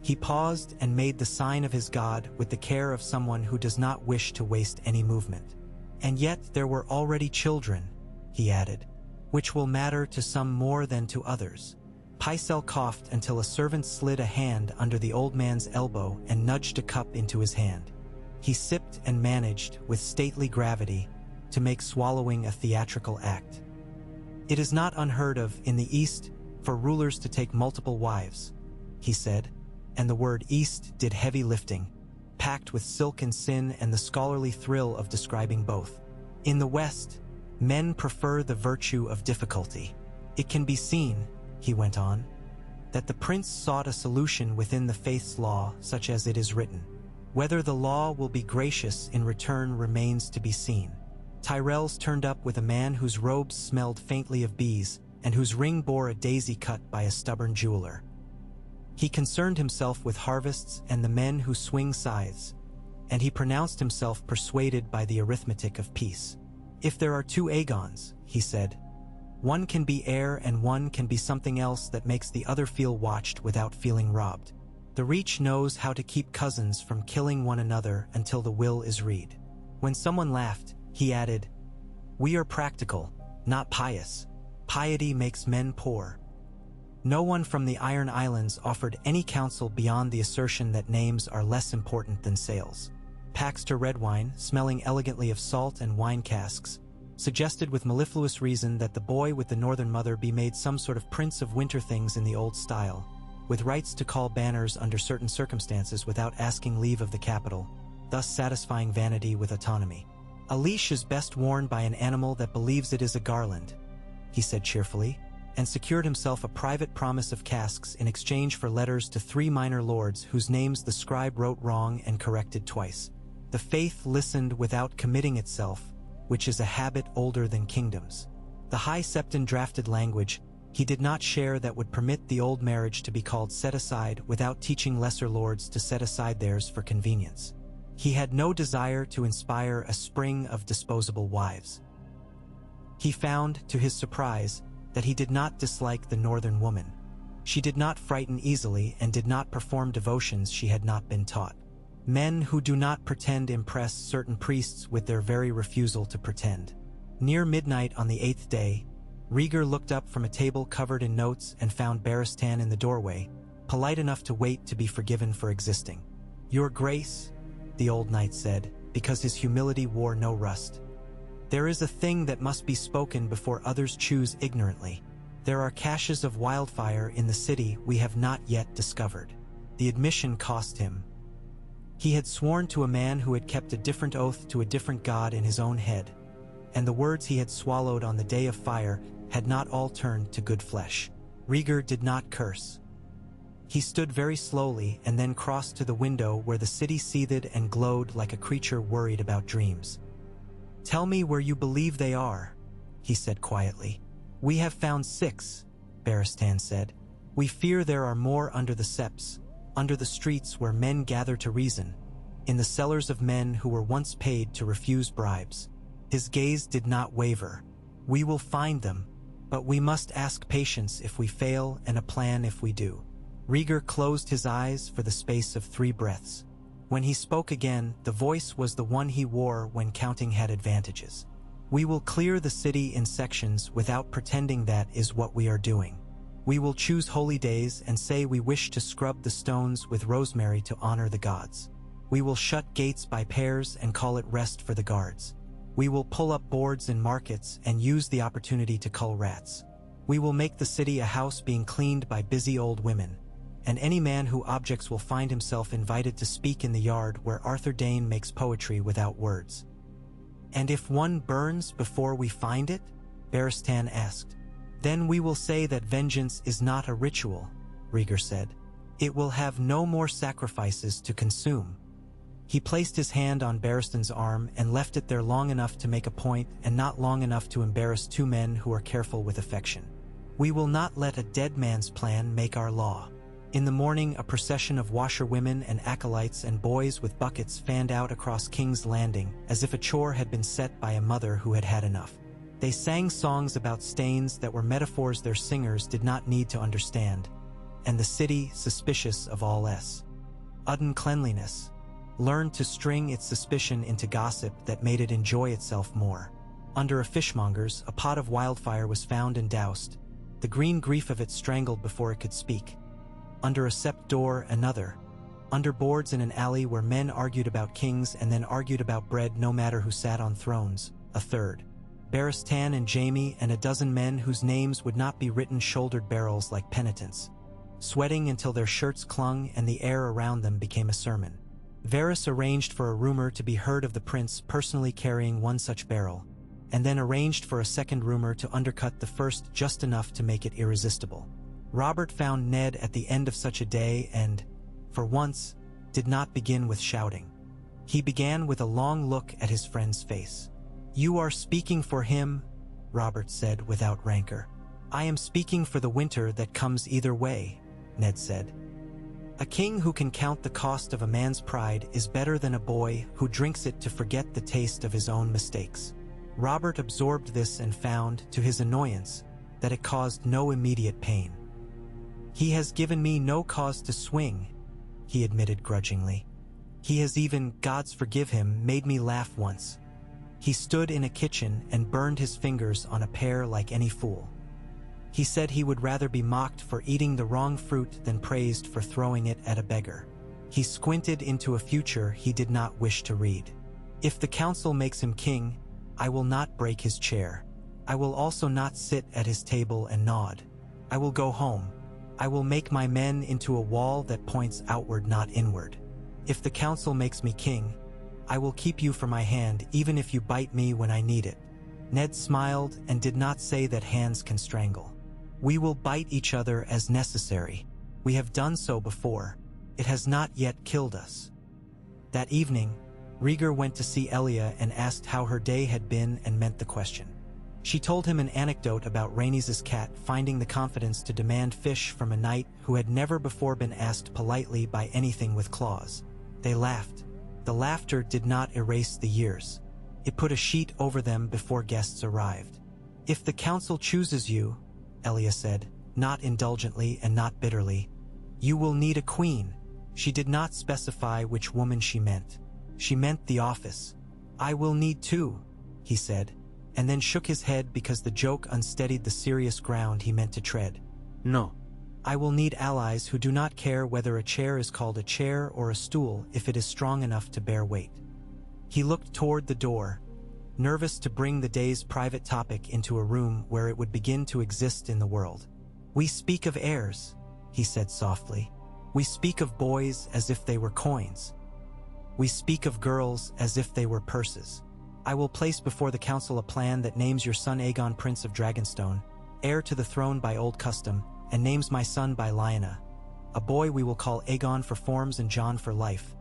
He paused and made the sign of his god with the care of someone who does not wish to waste any movement. "And yet there were already children," he added, "which will matter to some more than to others." Pycelle coughed until a servant slid a hand under the old man's elbow and nudged a cup into his hand. He sipped and managed, with stately gravity, to make swallowing a theatrical act. "It is not unheard of in the East for rulers to take multiple wives," he said, and the word East did heavy lifting, packed with silk and sin and the scholarly thrill of describing both. "In the West, men prefer the virtue of difficulty. It can be seen," he went on, "that the prince sought a solution within the faith's law such as it is written. Whether the law will be gracious in return remains to be seen." Tyrell's turned up with a man whose robes smelled faintly of bees and whose ring bore a daisy cut by a stubborn jeweler. He concerned himself with harvests and the men who swing scythes, and he pronounced himself persuaded by the arithmetic of peace. "If there are 2 Aegons," he said, "one can be heir and one can be something else that makes the other feel watched without feeling robbed. The Reach knows how to keep cousins from killing one another until the will is read." When someone laughed, he added, "We are practical, not pious. Piety makes men poor." No one from the Iron Islands offered any counsel beyond the assertion that names are less important than sales. Paxter Redwine, smelling elegantly of salt and wine casks, suggested with mellifluous reason that the boy with the northern mother be made some sort of prince of winter things in the old style, with rights to call banners under certain circumstances without asking leave of the capital, thus satisfying vanity with autonomy. "A leash is best worn by an animal that believes it is a garland," he said cheerfully, and secured himself a private promise of casks in exchange for letters to 3 minor lords whose names the scribe wrote wrong and corrected twice. The faith listened without committing itself, which is a habit older than kingdoms. The High Septon drafted language he did not share that would permit the old marriage to be called set-aside without teaching lesser lords to set aside theirs for convenience. He had no desire to inspire a spring of disposable wives. He found, to his surprise, that he did not dislike the northern woman. She did not frighten easily and did not perform devotions she had not been taught. Men who do not pretend impress certain priests with their very refusal to pretend. Near midnight on the 8th day, Rhaegar looked up from a table covered in notes and found Barristan in the doorway, polite enough to wait to be forgiven for existing. "Your Grace," the old knight said, because his humility wore no rust. "There is a thing that must be spoken before others choose ignorantly. There are caches of wildfire in the city we have not yet discovered." The admission cost him. He had sworn to a man who had kept a different oath to a different god in his own head, and the words he had swallowed on the day of fire had not all turned to good flesh. Rhaegar did not curse. He stood very slowly and then crossed to the window where the city seethed and glowed like a creature worried about dreams. "Tell me where you believe they are," he said quietly. "We have found 6, Barristan said. "We fear there are more under the septs, under the streets where men gather to reason, in the cellars of men who were once paid to refuse bribes." His gaze did not waver. "We will find them, but we must ask patience if we fail and a plan if we do." Rhaegar closed his eyes for the space of 3 breaths. When he spoke again, the voice was the one he wore when counting had advantages. "We will clear the city in sections without pretending that is what we are doing. We will choose holy days and say we wish to scrub the stones with rosemary to honor the gods. We will shut gates by pairs and call it rest for the guards. We will pull up boards in markets and use the opportunity to cull rats. We will make the city a house being cleaned by busy old women, and any man who objects will find himself invited to speak in the yard where Arthur Dane makes poetry without words." "And if one burns before we find it?" Barristan asked. "Then we will say that vengeance is not a ritual," Rhaegar said. "It will have no more sacrifices to consume." He placed his hand on Barristan's arm and left it there long enough to make a point and not long enough to embarrass 2 men who are careful with affection. "We will not let a dead man's plan make our law." In the morning, a procession of washerwomen and acolytes and boys with buckets fanned out across King's Landing, as if a chore had been set by a mother who had had enough. They sang songs about stains that were metaphors their singers did not need to understand, and the city, suspicious of all uncleanliness, learned to string its suspicion into gossip that made it enjoy itself more. Under a fishmonger's, a pot of wildfire was found and doused, the green grief of it strangled before it could speak. Under a sept door, another. Under boards in an alley where men argued about kings and then argued about bread no matter who sat on thrones, a third. Barristan and Jaime and a dozen men whose names would not be written shouldered barrels like penitents, sweating until their shirts clung and the air around them became a sermon. Varys arranged for a rumor to be heard of the prince personally carrying one such barrel, and then arranged for a second rumor to undercut the first just enough to make it irresistible. Robert found Ned at the end of such a day and, for once, did not begin with shouting. He began with a long look at his friend's face. "You are speaking for him," Robert said without rancor. "I am speaking for the winter that comes either way," Ned said. "A king who can count the cost of a man's pride is better than a boy who drinks it to forget the taste of his own mistakes." Robert absorbed this and found, to his annoyance, that it caused no immediate pain. "He has given me no cause to swing," he admitted grudgingly. "He has even, God's forgive him, made me laugh once. He stood in a kitchen and burned his fingers on a pear like any fool. He said he would rather be mocked for eating the wrong fruit than praised for throwing it at a beggar. He squinted into a future he did not wish to read. If the council makes him king, I will not break his chair. I will also not sit at his table and nod. I will go home. I will make my men into a wall that points outward, not inward. If the council makes me king, I will keep you for my hand even if you bite me when I need it." Ned smiled and did not say that hands can strangle. "We will bite each other as necessary. We have done so before. It has not yet killed us." That evening, Rhaegar went to see Elia and asked how her day had been and meant the question. She told him an anecdote about Rhaenys' cat finding the confidence to demand fish from a knight who had never before been asked politely by anything with claws. They laughed. The laughter did not erase the years. It put a sheet over them before guests arrived. "If the council chooses you," Elia said, not indulgently and not bitterly, "you will need a queen." She did not specify which woman she meant. She meant the office. "I will need two," he said, and then shook his head because the joke unsteadied the serious ground he meant to tread. No. "I will need allies who do not care whether a chair is called a chair or a stool if it is strong enough to bear weight." He looked toward the door, nervous to bring the day's private topic into a room where it would begin to exist in the world. "We speak of heirs," he said softly. "We speak of boys as if they were coins. We speak of girls as if they were purses. I will place before the council a plan that names your son Aegon Prince of Dragonstone, heir to the throne by old custom, and names my son by Lyanna. A boy we will call Aegon for forms and Jon for life,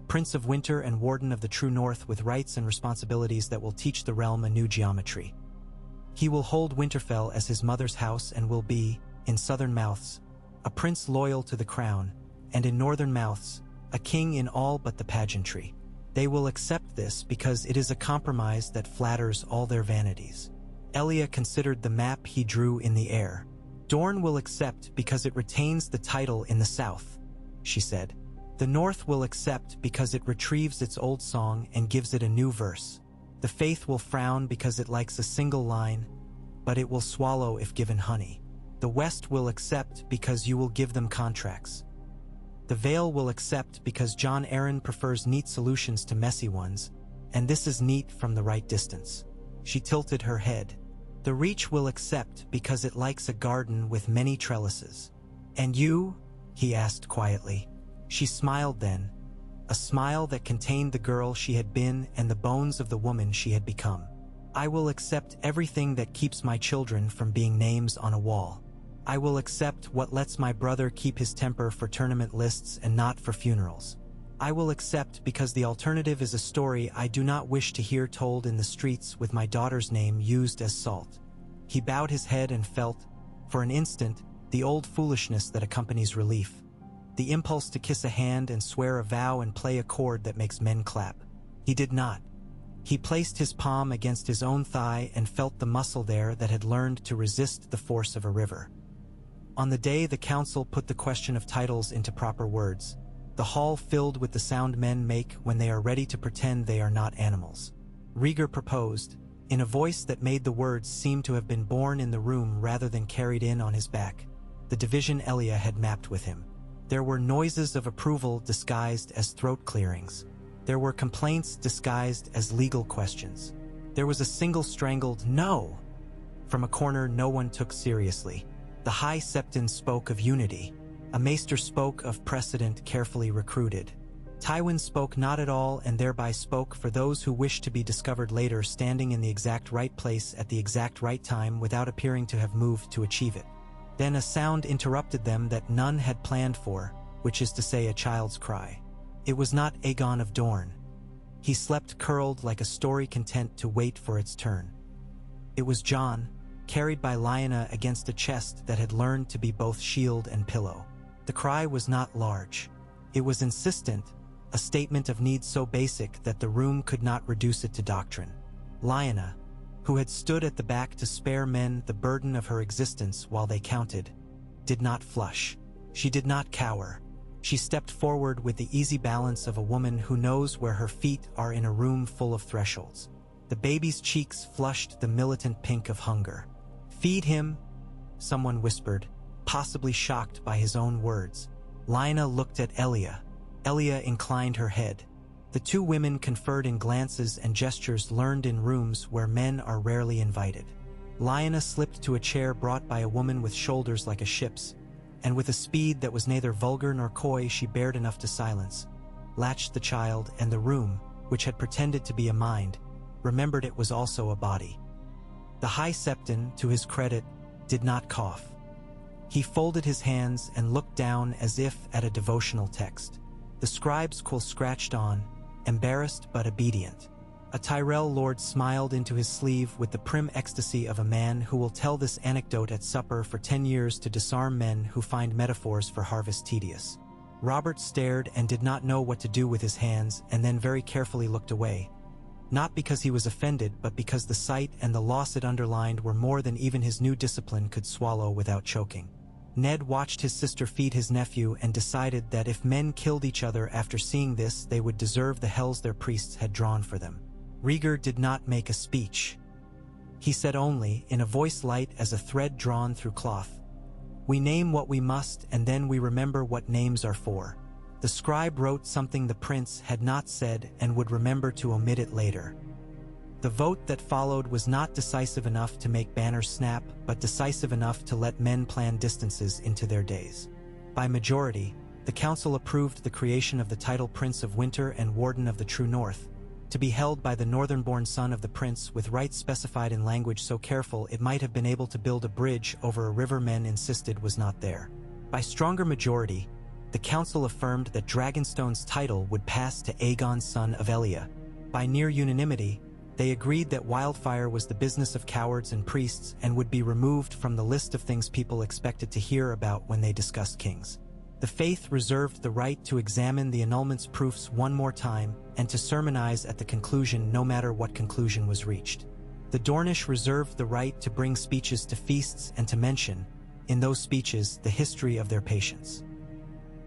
Prince of Winter and Warden of the True North with rights and responsibilities that will teach the realm a new geometry. He will hold Winterfell as his mother's house and will be, in southern mouths, a prince loyal to the crown, and in northern mouths, a king in all but the pageantry. They will accept this because it is a compromise that flatters all their vanities." Elia considered the map he drew in the air. "Dorne will accept because it retains the title in the south," she said. "The north will accept because it retrieves its old song and gives it a new verse. The faith will frown because it likes a single line, but it will swallow if given honey. The west will accept because you will give them contracts. The Vale will accept because Jon Arryn prefers neat solutions to messy ones, and this is neat from the right distance." She tilted her head. "The Reach will accept because it likes a garden with many trellises." "And you?" he asked quietly. She smiled then, a smile that contained the girl she had been and the bones of the woman she had become. "I will accept everything that keeps my children from being names on a wall. I will accept what lets my brother keep his temper for tournament lists and not for funerals. I will accept because the alternative is a story I do not wish to hear told in the streets with my daughter's name used as salt." He bowed his head and felt, for an instant, the old foolishness that accompanies relief. the impulse to kiss a hand and swear a vow and play a chord that makes men clap. He did not. He placed his palm against his own thigh and felt the muscle there that had learned to resist the force of a river. On the day the council put the question of titles into proper words, the hall filled with the sound men make when they are ready to pretend they are not animals. Rhaegar proposed, in a voice that made the words seem to have been born in the room rather than carried in on his back, the division Elia had mapped with him. There were noises of approval disguised as throat clearings. There were complaints disguised as legal questions. There was a single strangled "no" from a corner no one took seriously. The High Septon spoke of unity. A maester spoke of precedent carefully recruited. Tywin spoke not at all and thereby spoke for those who wished to be discovered later standing in the exact right place at the exact right time without appearing to have moved to achieve it. Then a sound interrupted them that none had planned for, which is to say a child's cry. It was not Aegon of Dorne. He slept curled like a story content to wait for its turn. It was Jon, carried by Lyanna against a chest that had learned to be both shield and pillow. The cry was not large. It was insistent, a statement of need so basic that the room could not reduce it to doctrine. Lyanna, who had stood at the back to spare men the burden of her existence while they counted, did not flush. She did not cower. She stepped forward with the easy balance of a woman who knows where her feet are in a room full of thresholds. The baby's cheeks flushed the militant pink of hunger. "Feed him," someone whispered, possibly shocked by his own words. Lyanna looked at Elia. Elia inclined her head. The two women conferred in glances and gestures learned in rooms where men are rarely invited. Lyanna slipped to a chair brought by a woman with shoulders like a ship's, and with a speed that was neither vulgar nor coy she bared enough to silence, latched the child, and the room, which had pretended to be a mind, remembered it was also a body. The High Septon, to his credit, did not cough. He folded his hands and looked down as if at a devotional text. The scribe's quill scratched on, embarrassed but obedient. A Tyrell lord smiled into his sleeve with the prim ecstasy of a man who will tell this anecdote at supper for 10 years to disarm men who find metaphors for harvest tedious. Robert stared and did not know what to do with his hands and then very carefully looked away. Not because he was offended, but because the sight and the loss it underlined were more than even his new discipline could swallow without choking. Ned watched his sister feed his nephew and decided that if men killed each other after seeing this, they would deserve the hells their priests had drawn for them. Rhaegar did not make a speech. He said only, in a voice light as a thread drawn through cloth, "We name what we must, and then we remember what names are for." The scribe wrote something the prince had not said and would remember to omit it later. The vote that followed was not decisive enough to make banners snap, but decisive enough to let men plan distances into their days. By majority, the council approved the creation of the title Prince of Winter and Warden of the True North, to be held by the northern-born son of the prince with rights specified in language so careful it might have been able to build a bridge over a river men insisted was not there. By stronger majority, the council affirmed that Dragonstone's title would pass to Aegon, son of Elia. By near unanimity, they agreed that wildfire was the business of cowards and priests and would be removed from the list of things people expected to hear about when they discussed kings. The faith reserved the right to examine the annulment's proofs one more time and to sermonize at the conclusion no matter what conclusion was reached. The Dornish reserved the right to bring speeches to feasts and to mention, in those speeches, the history of their patience.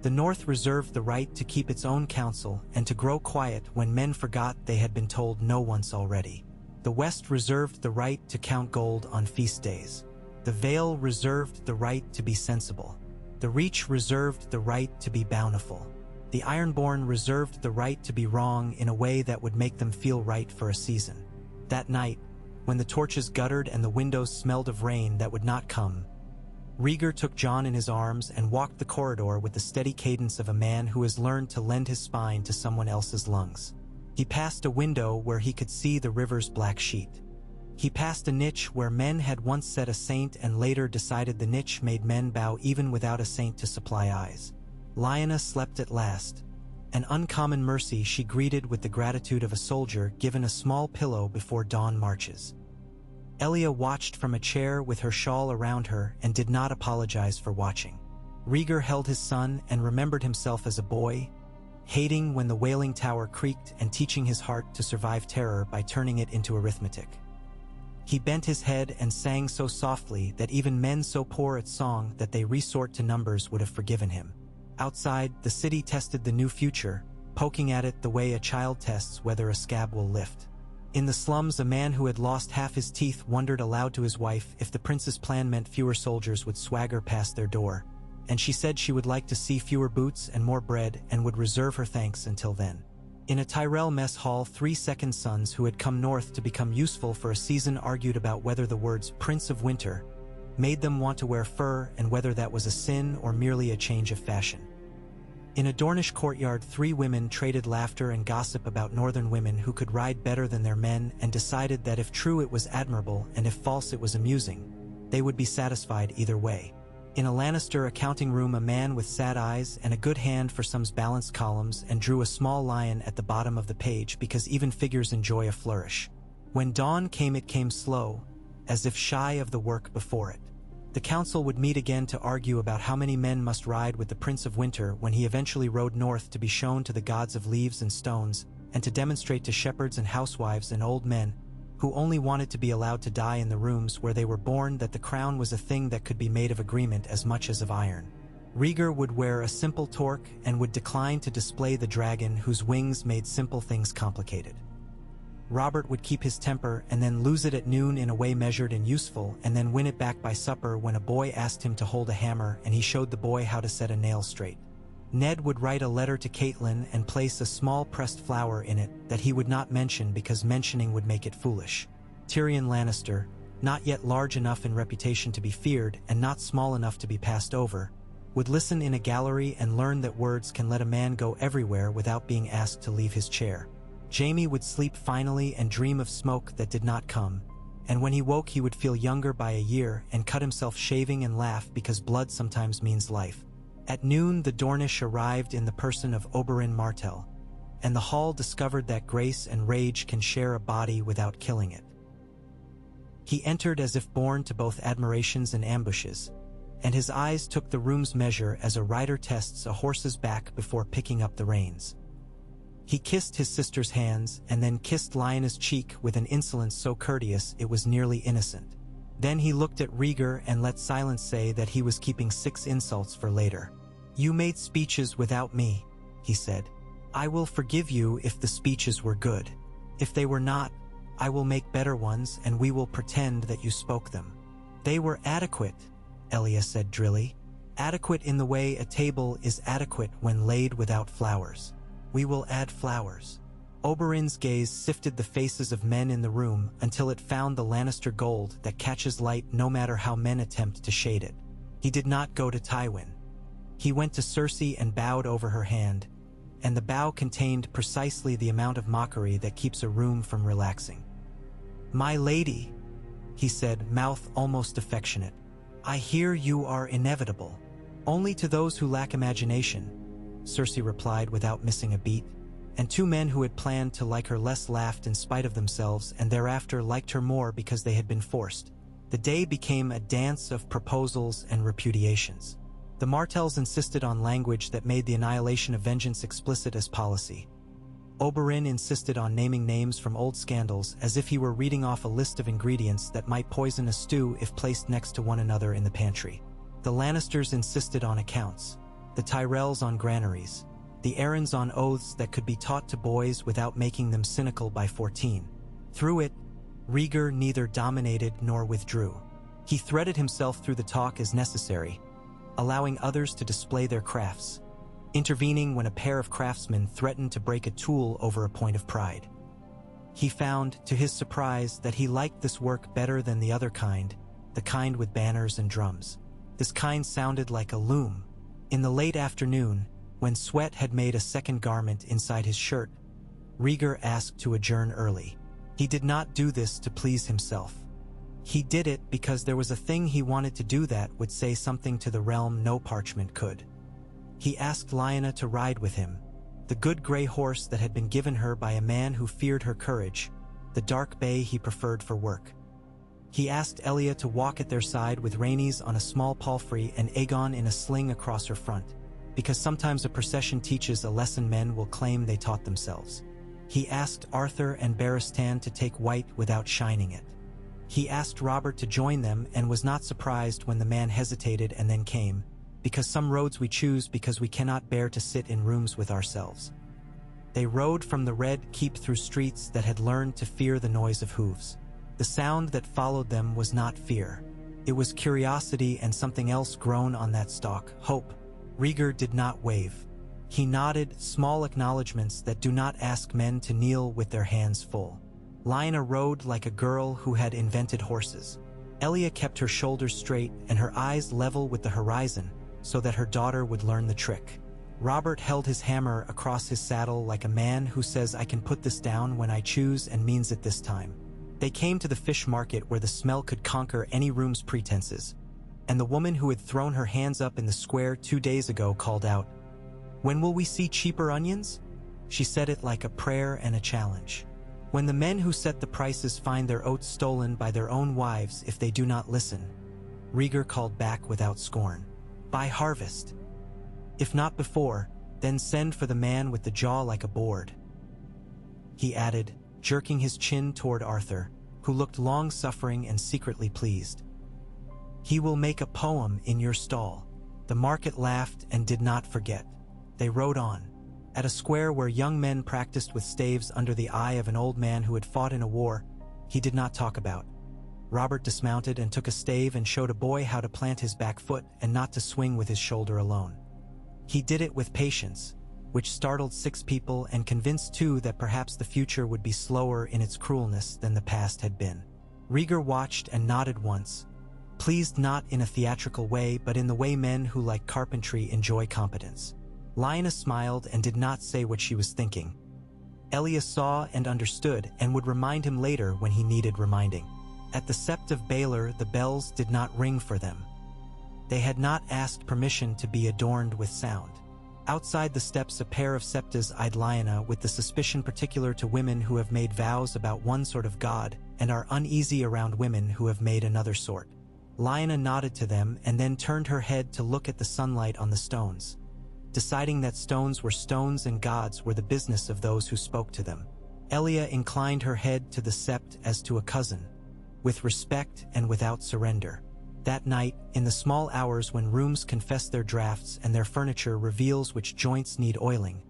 The North reserved the right to keep its own counsel and to grow quiet when men forgot they had been told no once already. The West reserved the right to count gold on feast days. The Vale reserved the right to be sensible. The Reach reserved the right to be bountiful. The Ironborn reserved the right to be wrong in a way that would make them feel right for a season. That night, when the torches guttered and the windows smelled of rain that would not come, Rhaegar took Jon in his arms and walked the corridor with the steady cadence of a man who has learned to lend his spine to someone else's lungs. He passed a window where he could see the river's black sheet. He passed a niche where men had once set a saint and later decided the niche made men bow even without a saint to supply eyes. Lyanna slept at last. An uncommon mercy she greeted with the gratitude of a soldier given a small pillow before dawn marches. Elia watched from a chair with her shawl around her and did not apologize for watching. Rhaegar held his son and remembered himself as a boy, hating when the Wailing Tower creaked and teaching his heart to survive terror by turning it into arithmetic. He bent his head and sang so softly that even men so poor at song that they resort to numbers would have forgiven him. Outside, the city tested the new future, poking at it the way a child tests whether a scab will lift. In the slums, a man who had lost half his teeth wondered aloud to his wife if the prince's plan meant fewer soldiers would swagger past their door, and she said she would like to see fewer boots and more bread and would reserve her thanks until then. In a Tyrell mess hall, 3 second sons who had come north to become useful for a season argued about whether the words Prince of Winter made them want to wear fur and whether that was a sin or merely a change of fashion. In a Dornish courtyard, 3 women traded laughter and gossip about northern women who could ride better than their men and decided that if true it was admirable and if false it was amusing. They would be satisfied either way. In a Lannister accounting room, a man with sad eyes and a good hand for sums balanced columns and drew a small lion at the bottom of the page because even figures enjoy a flourish. When dawn came, it came slow, as if shy of the work before it. The council would meet again to argue about how many men must ride with the Prince of Winter when he eventually rode north to be shown to the gods of leaves and stones and to demonstrate to shepherds and housewives and old men who only wanted to be allowed to die in the rooms where they were born that the crown was a thing that could be made of agreement as much as of iron. Rhaegar would wear a simple torque and would decline to display the dragon whose wings made simple things complicated. Robert would keep his temper and then lose it at noon in a way measured and useful, and then win it back by supper when a boy asked him to hold a hammer and he showed the boy how to set a nail straight. Ned would write a letter to Catelyn and place a small pressed flower in it that he would not mention because mentioning would make it foolish. Tyrion Lannister, not yet large enough in reputation to be feared and not small enough to be passed over, would listen in a gallery and learn that words can let a man go everywhere without being asked to leave his chair. Jaime would sleep finally and dream of smoke that did not come, and when he woke he would feel younger by a year and cut himself shaving and laugh because blood sometimes means life. At noon, the Dornish arrived in the person of Oberyn Martell, and the hall discovered that grace and rage can share a body without killing it. He entered as if born to both admirations and ambushes, and his eyes took the room's measure as a rider tests a horse's back before picking up the reins. He kissed his sister's hands and then kissed Lyanna's cheek with an insolence so courteous it was nearly innocent. Then he looked at Rhaegar and let silence say that he was keeping 6 insults for later. "You made speeches without me," he said. "I will forgive you if the speeches were good. If they were not, I will make better ones and we will pretend that you spoke them." "They were adequate," Elia said drily. "Adequate in the way a table is adequate when laid without flowers. We will add flowers." Oberyn's gaze sifted the faces of men in the room until it found the Lannister gold that catches light no matter how men attempt to shade it. He did not go to Tywin. He went to Cersei and bowed over her hand, and the bow contained precisely the amount of mockery that keeps a room from relaxing. "My lady," he said, mouth almost affectionate, "I hear you are inevitable." "Only to those who lack imagination," Cersei replied without missing a beat. And 2 men who had planned to like her less laughed in spite of themselves and thereafter liked her more because they had been forced. The day became a dance of proposals and repudiations. The Martells insisted on language that made the annihilation of vengeance explicit as policy. Oberyn insisted on naming names from old scandals as if he were reading off a list of ingredients that might poison a stew if placed next to one another in the pantry. The Lannisters insisted on accounts, the Tyrells on granaries, the Arryns on oaths that could be taught to boys without making them cynical by 14. Through it, Rhaegar neither dominated nor withdrew. He threaded himself through the talk as necessary, allowing others to display their crafts, intervening when a pair of craftsmen threatened to break a tool over a point of pride. He found, to his surprise, that he liked this work better than the other kind, the kind with banners and drums. This kind sounded like a loom. In the late afternoon, when sweat had made a second garment inside his shirt, Rhaegar asked to adjourn early. He did not do this to please himself. He did it because there was a thing he wanted to do that would say something to the realm no parchment could. He asked Lyanna to ride with him, the good gray horse that had been given her by a man who feared her courage, the dark bay he preferred for work. He asked Elia to walk at their side with Rhaenys on a small palfrey and Aegon in a sling across her front, because sometimes a procession teaches a lesson men will claim they taught themselves. He asked Arthur and Barristan to take white without shining it. He asked Robert to join them and was not surprised when the man hesitated and then came, because some roads we choose because we cannot bear to sit in rooms with ourselves. They rode from the Red Keep through streets that had learned to fear the noise of hooves. The sound that followed them was not fear. It was curiosity and something else grown on that stalk, hope. Rhaegar did not wave. He nodded, small acknowledgments that do not ask men to kneel with their hands full. Lyanna rode like a girl who had invented horses. Elia kept her shoulders straight and her eyes level with the horizon so that her daughter would learn the trick. Robert held his hammer across his saddle like a man who says, "I can put this down when I choose and means it this time." They came to the fish market where the smell could conquer any room's pretenses, and the woman who had thrown her hands up in the square 2 days ago called out, "When will we see cheaper onions?" She said it like a prayer and a challenge. When the men who set the prices find their oats stolen by their own wives if they do not listen, Rhaegar called back without scorn, "By harvest. If not before, then send for the man with the jaw like a board." He added, jerking his chin toward Arthur, who looked long-suffering and secretly pleased. "He will make a poem in your stall." The market laughed and did not forget. They rode on. At a square where young men practiced with staves under the eye of an old man who had fought in a war he did not talk about, Robert dismounted and took a stave and showed a boy how to plant his back foot and not to swing with his shoulder alone. He did it with patience, which startled 6 people and convinced 2 that perhaps the future would be slower in its cruelness than the past had been. Rhaegar watched and nodded once, pleased not in a theatrical way but in the way men who like carpentry enjoy competence. Lyanna smiled and did not say what she was thinking. Elia saw and understood and would remind him later when he needed reminding. At the Sept of Baelor the bells did not ring for them. They had not asked permission to be adorned with sound. Outside the steps a pair of septas eyed Lyanna with the suspicion particular to women who have made vows about one sort of god and are uneasy around women who have made another sort. Lyanna nodded to them and then turned her head to look at the sunlight on the stones. Deciding that stones were stones and gods were the business of those who spoke to them. Elia inclined her head to the sept as to a cousin, with respect and without surrender. That night, in the small hours when rooms confess their drafts and their furniture reveals which joints need oiling,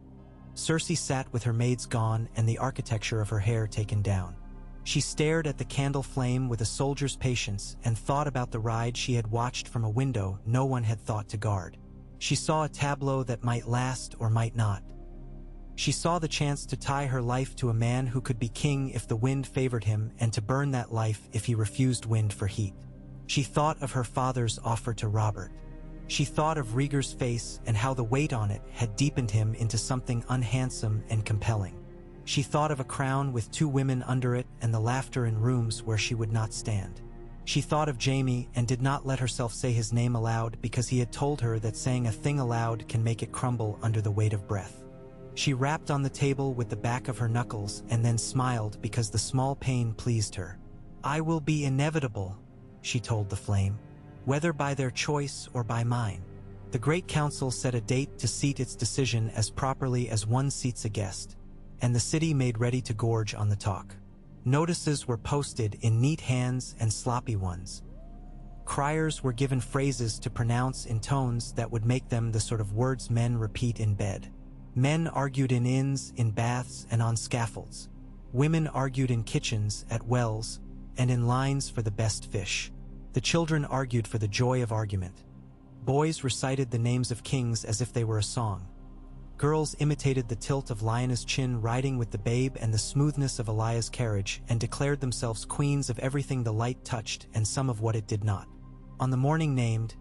Cersei sat with her maids gone and the architecture of her hair taken down. She stared at the candle flame with a soldier's patience and thought about the ride she had watched from a window no one had thought to guard. She saw a tableau that might last or might not. She saw the chance to tie her life to a man who could be king if the wind favored him and to burn that life if he refused wind for heat. She thought of her father's offer to Robert. She thought of Rhaegar's face and how the weight on it had deepened him into something unhandsome and compelling. She thought of a crown with 2 women under it and the laughter in rooms where she would not stand. She thought of Jaime and did not let herself say his name aloud because he had told her that saying a thing aloud can make it crumble under the weight of breath. She rapped on the table with the back of her knuckles and then smiled because the small pain pleased her. "I will be inevitable," she told the flame, "whether by their choice or by mine." The Great Council set a date to seat its decision as properly as one seats a guest, and the city made ready to gorge on the talk. Notices were posted in neat hands and sloppy ones. Criers were given phrases to pronounce in tones that would make them the sort of words men repeat in bed. Men argued in inns, in baths, and on scaffolds. Women argued in kitchens, at wells, and in lines for the best fish. The children argued for the joy of argument. Boys recited the names of kings as if they were a song. Girls imitated the tilt of Lyanna's chin riding with the babe and the smoothness of Elia's carriage and declared themselves queens of everything the light touched and some of what it did not. On the morning named,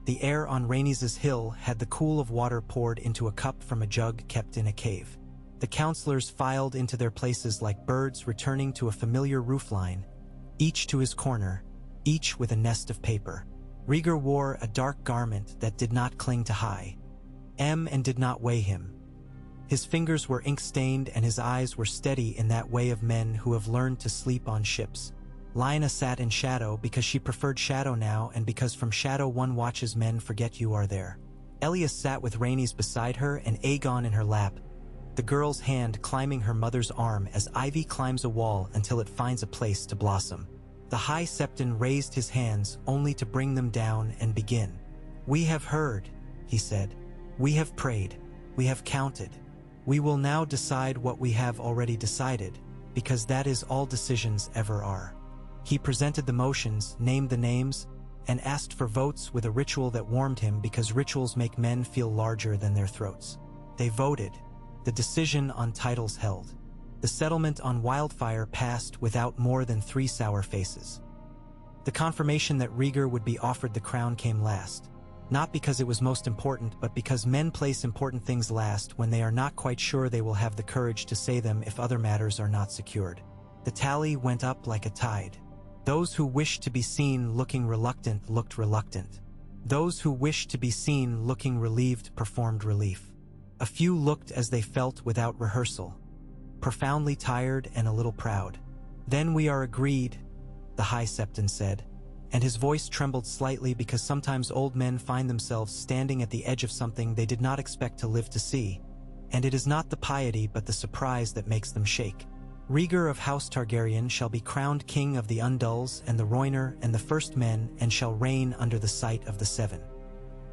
the air on Rhaenys' hill had the cool of water poured into a cup from a jug kept in a cave. The councillors filed into their places like birds returning to a familiar roofline, each to his corner, each with a nest of paper. Rhaegar wore a dark garment that did not cling to high, and did not weigh him. His fingers were ink-stained and his eyes were steady in that way of men who have learned to sleep on ships. Lyanna sat in shadow because she preferred shadow now and because from shadow one watches men forget you are there. Elia sat with Rhaenys beside her and Aegon in her lap, the girl's hand climbing her mother's arm as ivy climbs a wall until it finds a place to blossom. The High Septon raised his hands only to bring them down and begin. "We have heard," he said. "We have prayed. We have counted. We will now decide what we have already decided, because that is all decisions ever are." He presented the motions, named the names, and asked for votes with a ritual that warmed him because rituals make men feel larger than their throats. They voted. The decision on titles held. The settlement on Wildfire passed without more than 3 sour faces. The confirmation that Rhaegar would be offered the crown came last. Not because it was most important, but because men place important things last when they are not quite sure they will have the courage to say them if other matters are not secured. The tally went up like a tide. Those who wished to be seen looking reluctant looked reluctant. Those who wished to be seen looking relieved performed relief. A few looked as they felt without rehearsal, profoundly tired and a little proud. "Then we are agreed," the High Septon said, and his voice trembled slightly because sometimes old men find themselves standing at the edge of something they did not expect to live to see, and it is not the piety but the surprise that makes them shake. "Rhaegar of House Targaryen shall be crowned king of the Undulls and the Rhoynar and the First Men and shall reign under the sight of the Seven.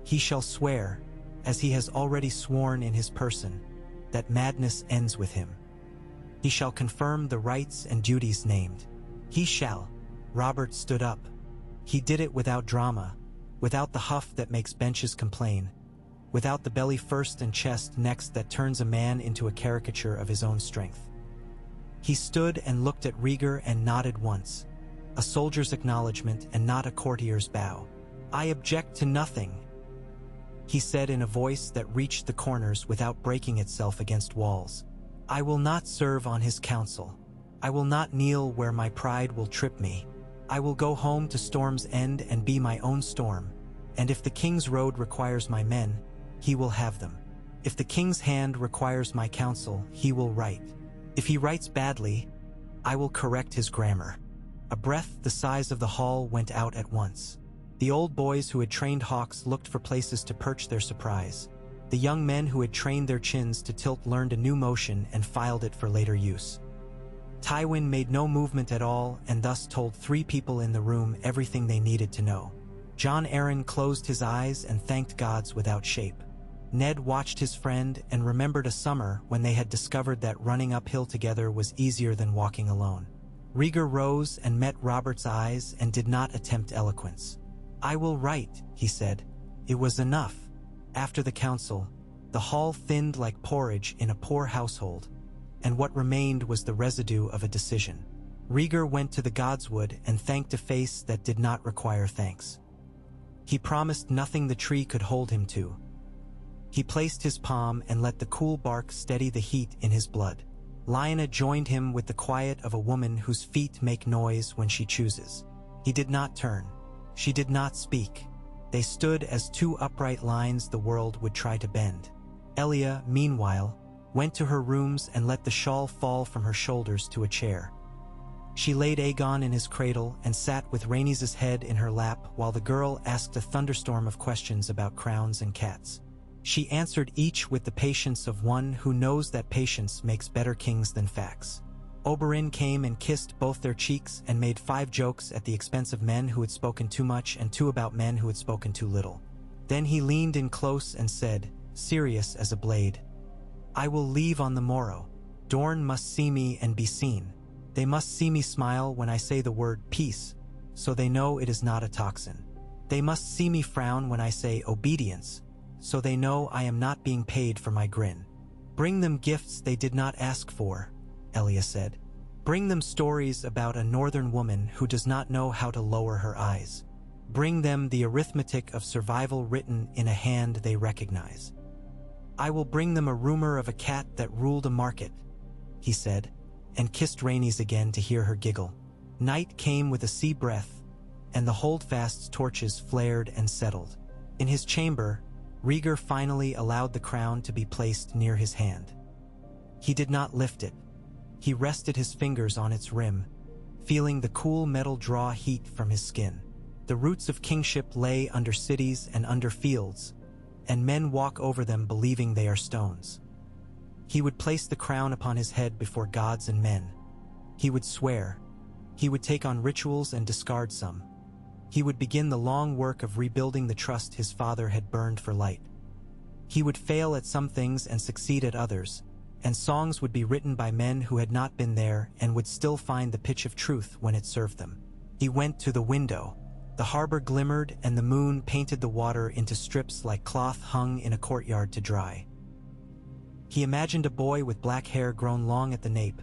He shall swear, as he has already sworn in his person, that madness ends with him. He shall confirm the rights and duties named. He shall." Robert stood up. He did it without drama, without the huff that makes benches complain, without the belly first and chest next that turns a man into a caricature of his own strength. He stood and looked at Rhaegar and nodded once, a soldier's acknowledgement and not a courtier's bow. "I object to nothing," he said in a voice that reached the corners without breaking itself against walls. "I will not serve on his council. I will not kneel where my pride will trip me. I will go home to Storm's End and be my own storm, and if the king's road requires my men, he will have them. If the king's hand requires my counsel, he will write. If he writes badly, I will correct his grammar." A breath the size of the hall went out at once. The old boys who had trained hawks looked for places to perch their surprise. The young men who had trained their chins to tilt learned a new motion and filed it for later use. Tywin made no movement at all and thus told 3 people in the room everything they needed to know. Jon Arryn closed his eyes and thanked gods without shape. Ned watched his friend and remembered a summer when they had discovered that running uphill together was easier than walking alone. Rhaegar rose and met Robert's eyes and did not attempt eloquence. "I will write," he said. It was enough. After the council, the hall thinned like porridge in a poor household, and what remained was the residue of a decision. Rhaegar went to the Godswood and thanked a face that did not require thanks. He promised nothing the tree could hold him to. He placed his palm and let the cool bark steady the heat in his blood. Lyanna joined him with the quiet of a woman whose feet make noise when she chooses. He did not turn. She did not speak. They stood as 2 upright lines the world would try to bend. Elia, meanwhile, went to her rooms and let the shawl fall from her shoulders to a chair. She laid Aegon in his cradle and sat with Rhaenys' head in her lap while the girl asked a thunderstorm of questions about crowns and cats. She answered each with the patience of one who knows that patience makes better kings than facts. Oberyn came and kissed both their cheeks and made 5 jokes at the expense of men who had spoken too much and 2 about men who had spoken too little. Then he leaned in close and said, serious as a blade, "I will leave on the morrow. Dorne must see me and be seen. They must see me smile when I say the word peace, so they know it is not a toxin. They must see me frown when I say obedience, so they know I am not being paid for my grin. Bring them gifts they did not ask for," Elia said. "Bring them stories about a northern woman who does not know how to lower her eyes. Bring them the arithmetic of survival written in a hand they recognize. I will bring them a rumor of a cat that ruled a market," he said, and kissed Rhaenys again to hear her giggle. Night came with a sea breath, and the holdfast's torches flared and settled. In his chamber, Rhaegar finally allowed the crown to be placed near his hand. He did not lift it. He rested his fingers on its rim, feeling the cool metal draw heat from his skin. The roots of kingship lay under cities and under fields, and men walk over them believing they are stones. He would place the crown upon his head before gods and men. He would swear. He would take on rituals and discard some. He would begin the long work of rebuilding the trust his father had burned for light. He would fail at some things and succeed at others, and songs would be written by men who had not been there and would still find the pitch of truth when it served them. He went to the window. The harbor glimmered and the moon painted the water into strips like cloth hung in a courtyard to dry. He imagined a boy with black hair grown long at the nape,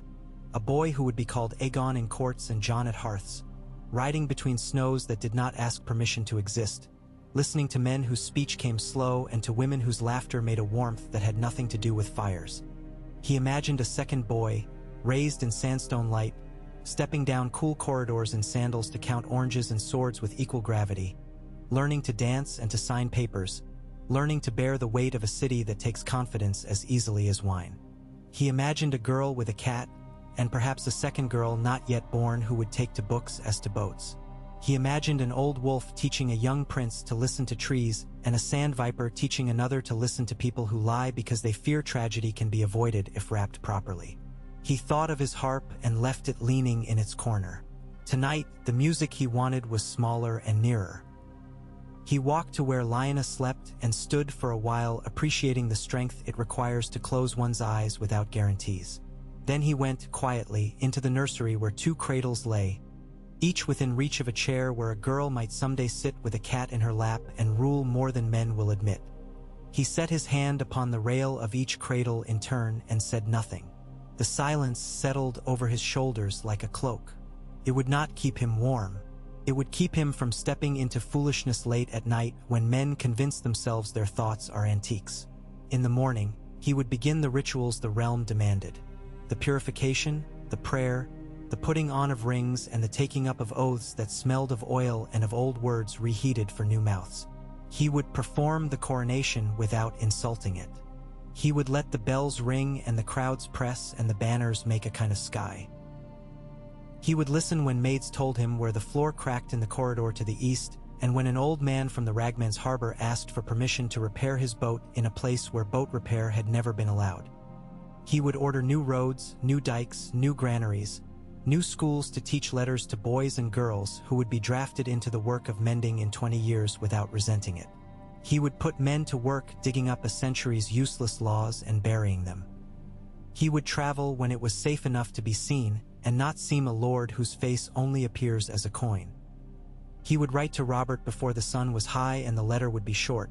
a boy who would be called Aegon in courts and Jon at hearths, riding between snows that did not ask permission to exist, listening to men whose speech came slow and to women whose laughter made a warmth that had nothing to do with fires. He imagined a second boy, raised in sandstone light, stepping down cool corridors in sandals to count oranges and swords with equal gravity, learning to dance and to sign papers, learning to bear the weight of a city that takes confidence as easily as wine. He imagined a girl with a cat, and perhaps a second girl not yet born who would take to books as to boats. He imagined an old wolf teaching a young prince to listen to trees, and a sand viper teaching another to listen to people who lie because they fear tragedy can be avoided if wrapped properly. He thought of his harp and left it leaning in its corner. Tonight, the music he wanted was smaller and nearer. He walked to where Lyanna slept and stood for a while, appreciating the strength it requires to close one's eyes without guarantees. Then he went, quietly, into the nursery where two cradles lay, each within reach of a chair where a girl might someday sit with a cat in her lap and rule more than men will admit. He set his hand upon the rail of each cradle in turn and said nothing. The silence settled over his shoulders like a cloak. It would not keep him warm. It would keep him from stepping into foolishness late at night when men convince themselves their thoughts are antiques. In the morning, he would begin the rituals the realm demanded. The purification, the prayer, the putting on of rings and the taking up of oaths that smelled of oil and of old words reheated for new mouths. He would perform the coronation without insulting it. He would let the bells ring and the crowds press and the banners make a kind of sky. He would listen when maids told him where the floor cracked in the corridor to the east, and when an old man from the Ragman's harbor asked for permission to repair his boat in a place where boat repair had never been allowed. He would order new roads, new dikes, new granaries, new schools to teach letters to boys and girls who would be drafted into the work of mending in 20 years without resenting it. He would put men to work digging up a century's useless laws and burying them. He would travel when it was safe enough to be seen and not seem a lord whose face only appears as a coin. He would write to Robert before the sun was high and the letter would be short,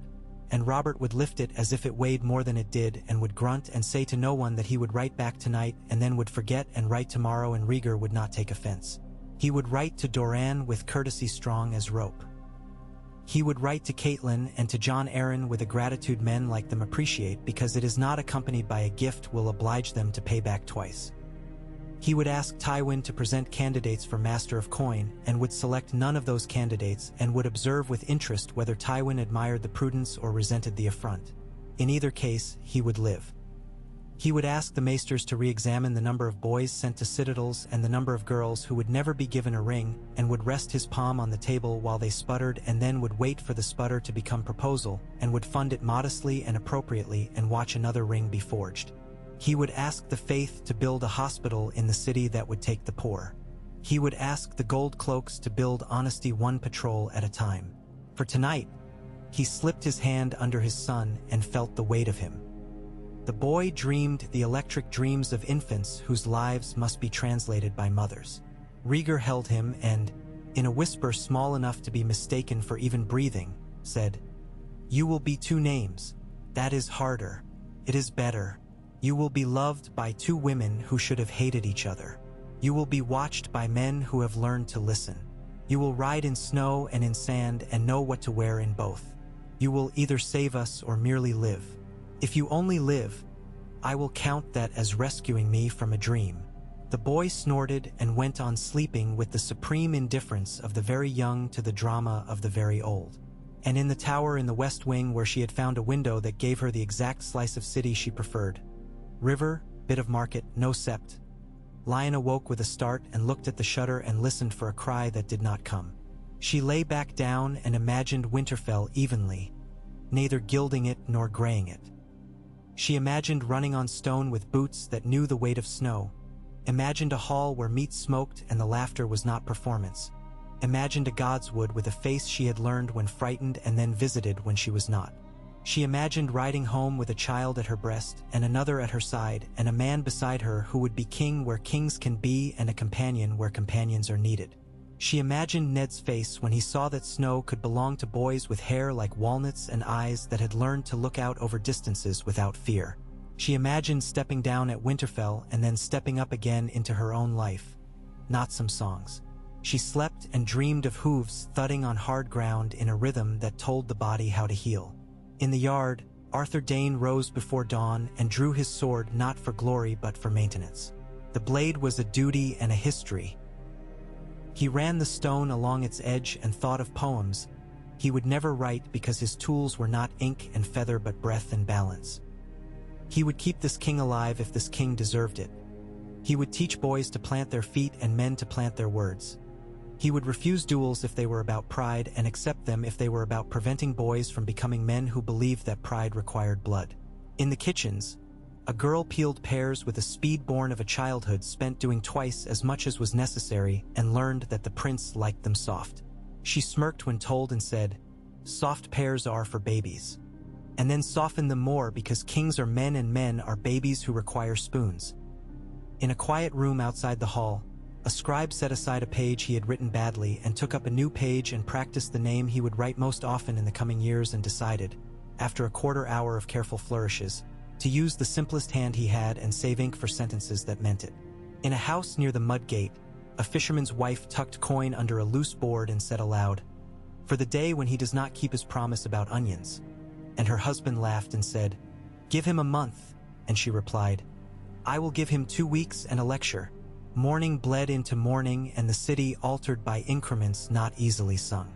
and Robert would lift it as if it weighed more than it did and would grunt and say to no one that he would write back tonight and then would forget and write tomorrow, and Rhaegar would not take offense. He would write to Doran with courtesy strong as rope. He would write to Catelyn and to Jon Arryn with a gratitude men like them appreciate, because it is not accompanied by a gift will oblige them to pay back twice. He would ask Tywin to present candidates for Master of Coin and would select none of those candidates and would observe with interest whether Tywin admired the prudence or resented the affront. In either case, he would live. He would ask the maesters to re-examine the number of boys sent to citadels and the number of girls who would never be given a ring, and would rest his palm on the table while they sputtered and then would wait for the sputter to become proposal and would fund it modestly and appropriately and watch another ring be forged. He would ask the faith to build a hospital in the city that would take the poor. He would ask the gold cloaks to build honesty one patrol at a time. For tonight, he slipped his hand under his son and felt the weight of him. The boy dreamed the electric dreams of infants whose lives must be translated by mothers. Rhaegar held him and, in a whisper small enough to be mistaken for even breathing, said, "You will be two names. That is harder. It is better. You will be loved by two women who should have hated each other. You will be watched by men who have learned to listen. You will ride in snow and in sand and know what to wear in both. You will either save us or merely live. If you only live, I will count that as rescuing me from a dream." The boy snorted and went on sleeping with the supreme indifference of the very young to the drama of the very old. And in the tower in the west wing where she had found a window that gave her the exact slice of city she preferred, river, bit of market, no sept, Lyanna woke with a start and looked at the shutter and listened for a cry that did not come. She lay back down and imagined Winterfell evenly, neither gilding it nor graying it. She imagined running on stone with boots that knew the weight of snow, imagined a hall where meat smoked and the laughter was not performance, imagined a godswood with a face she had learned when frightened and then visited when she was not. She imagined riding home with a child at her breast and another at her side and a man beside her who would be king where kings can be and a companion where companions are needed. She imagined Ned's face when he saw that snow could belong to boys with hair like walnuts and eyes that had learned to look out over distances without fear. She imagined stepping down at Winterfell and then stepping up again into her own life, not some songs. She slept and dreamed of hooves thudding on hard ground in a rhythm that told the body how to heal. In the yard, Arthur Dayne rose before dawn and drew his sword not for glory but for maintenance. The blade was a duty and a history. He ran the stone along its edge and thought of poems he would never write because his tools were not ink and feather but breath and balance. He would keep this king alive if this king deserved it. He would teach boys to plant their feet and men to plant their words. He would refuse duels if they were about pride and accept them if they were about preventing boys from becoming men who believed that pride required blood. In the kitchens, a girl peeled pears with a speed born of a childhood spent doing twice as much as was necessary and learned that the prince liked them soft. She smirked when told and said, "Soft pears are for babies." And then softened them more because kings are men and men are babies who require spoons. In a quiet room outside the hall, a scribe set aside a page he had written badly and took up a new page and practiced the name he would write most often in the coming years and decided, after a quarter hour of careful flourishes, to use the simplest hand he had and save ink for sentences that meant it. In a house near the mud gate, a fisherman's wife tucked coin under a loose board and said aloud, "For the day when he does not keep his promise about onions." And her husband laughed and said, "Give him a month." And she replied, "I will give him 2 weeks and a lecture." Morning bled into morning and the city altered by increments not easily sung.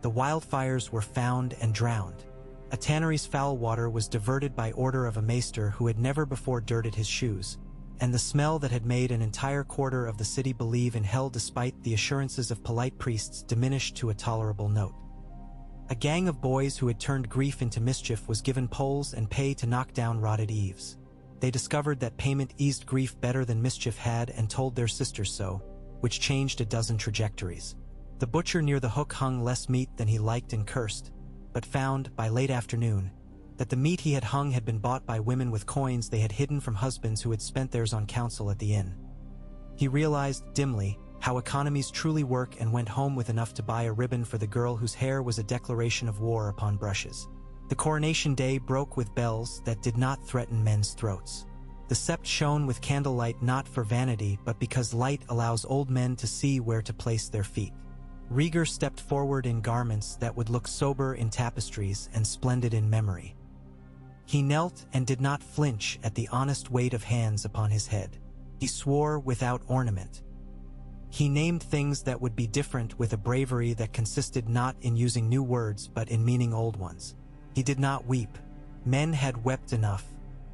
The wildfires were found and drowned. A tannery's foul water was diverted by order of a maester who had never before dirted his shoes, and the smell that had made an entire quarter of the city believe in hell despite the assurances of polite priests diminished to a tolerable note. A gang of boys who had turned grief into mischief was given poles and pay to knock down rotted eaves. They discovered that payment eased grief better than mischief had and told their sisters so, which changed a dozen trajectories. The butcher near the hook hung less meat than he liked and cursed, but found, by late afternoon, that the meat he had hung had been bought by women with coins they had hidden from husbands who had spent theirs on counsel at the inn. He realized, dimly, how economies truly work and went home with enough to buy a ribbon for the girl whose hair was a declaration of war upon brushes. The coronation day broke with bells that did not threaten men's throats. The sept shone with candlelight not for vanity but because light allows old men to see where to place their feet. Rhaegar stepped forward in garments that would look sober in tapestries and splendid in memory. He knelt and did not flinch at the honest weight of hands upon his head. He swore without ornament. He named things that would be different with a bravery that consisted not in using new words but in meaning old ones. He did not weep. Men had wept enough.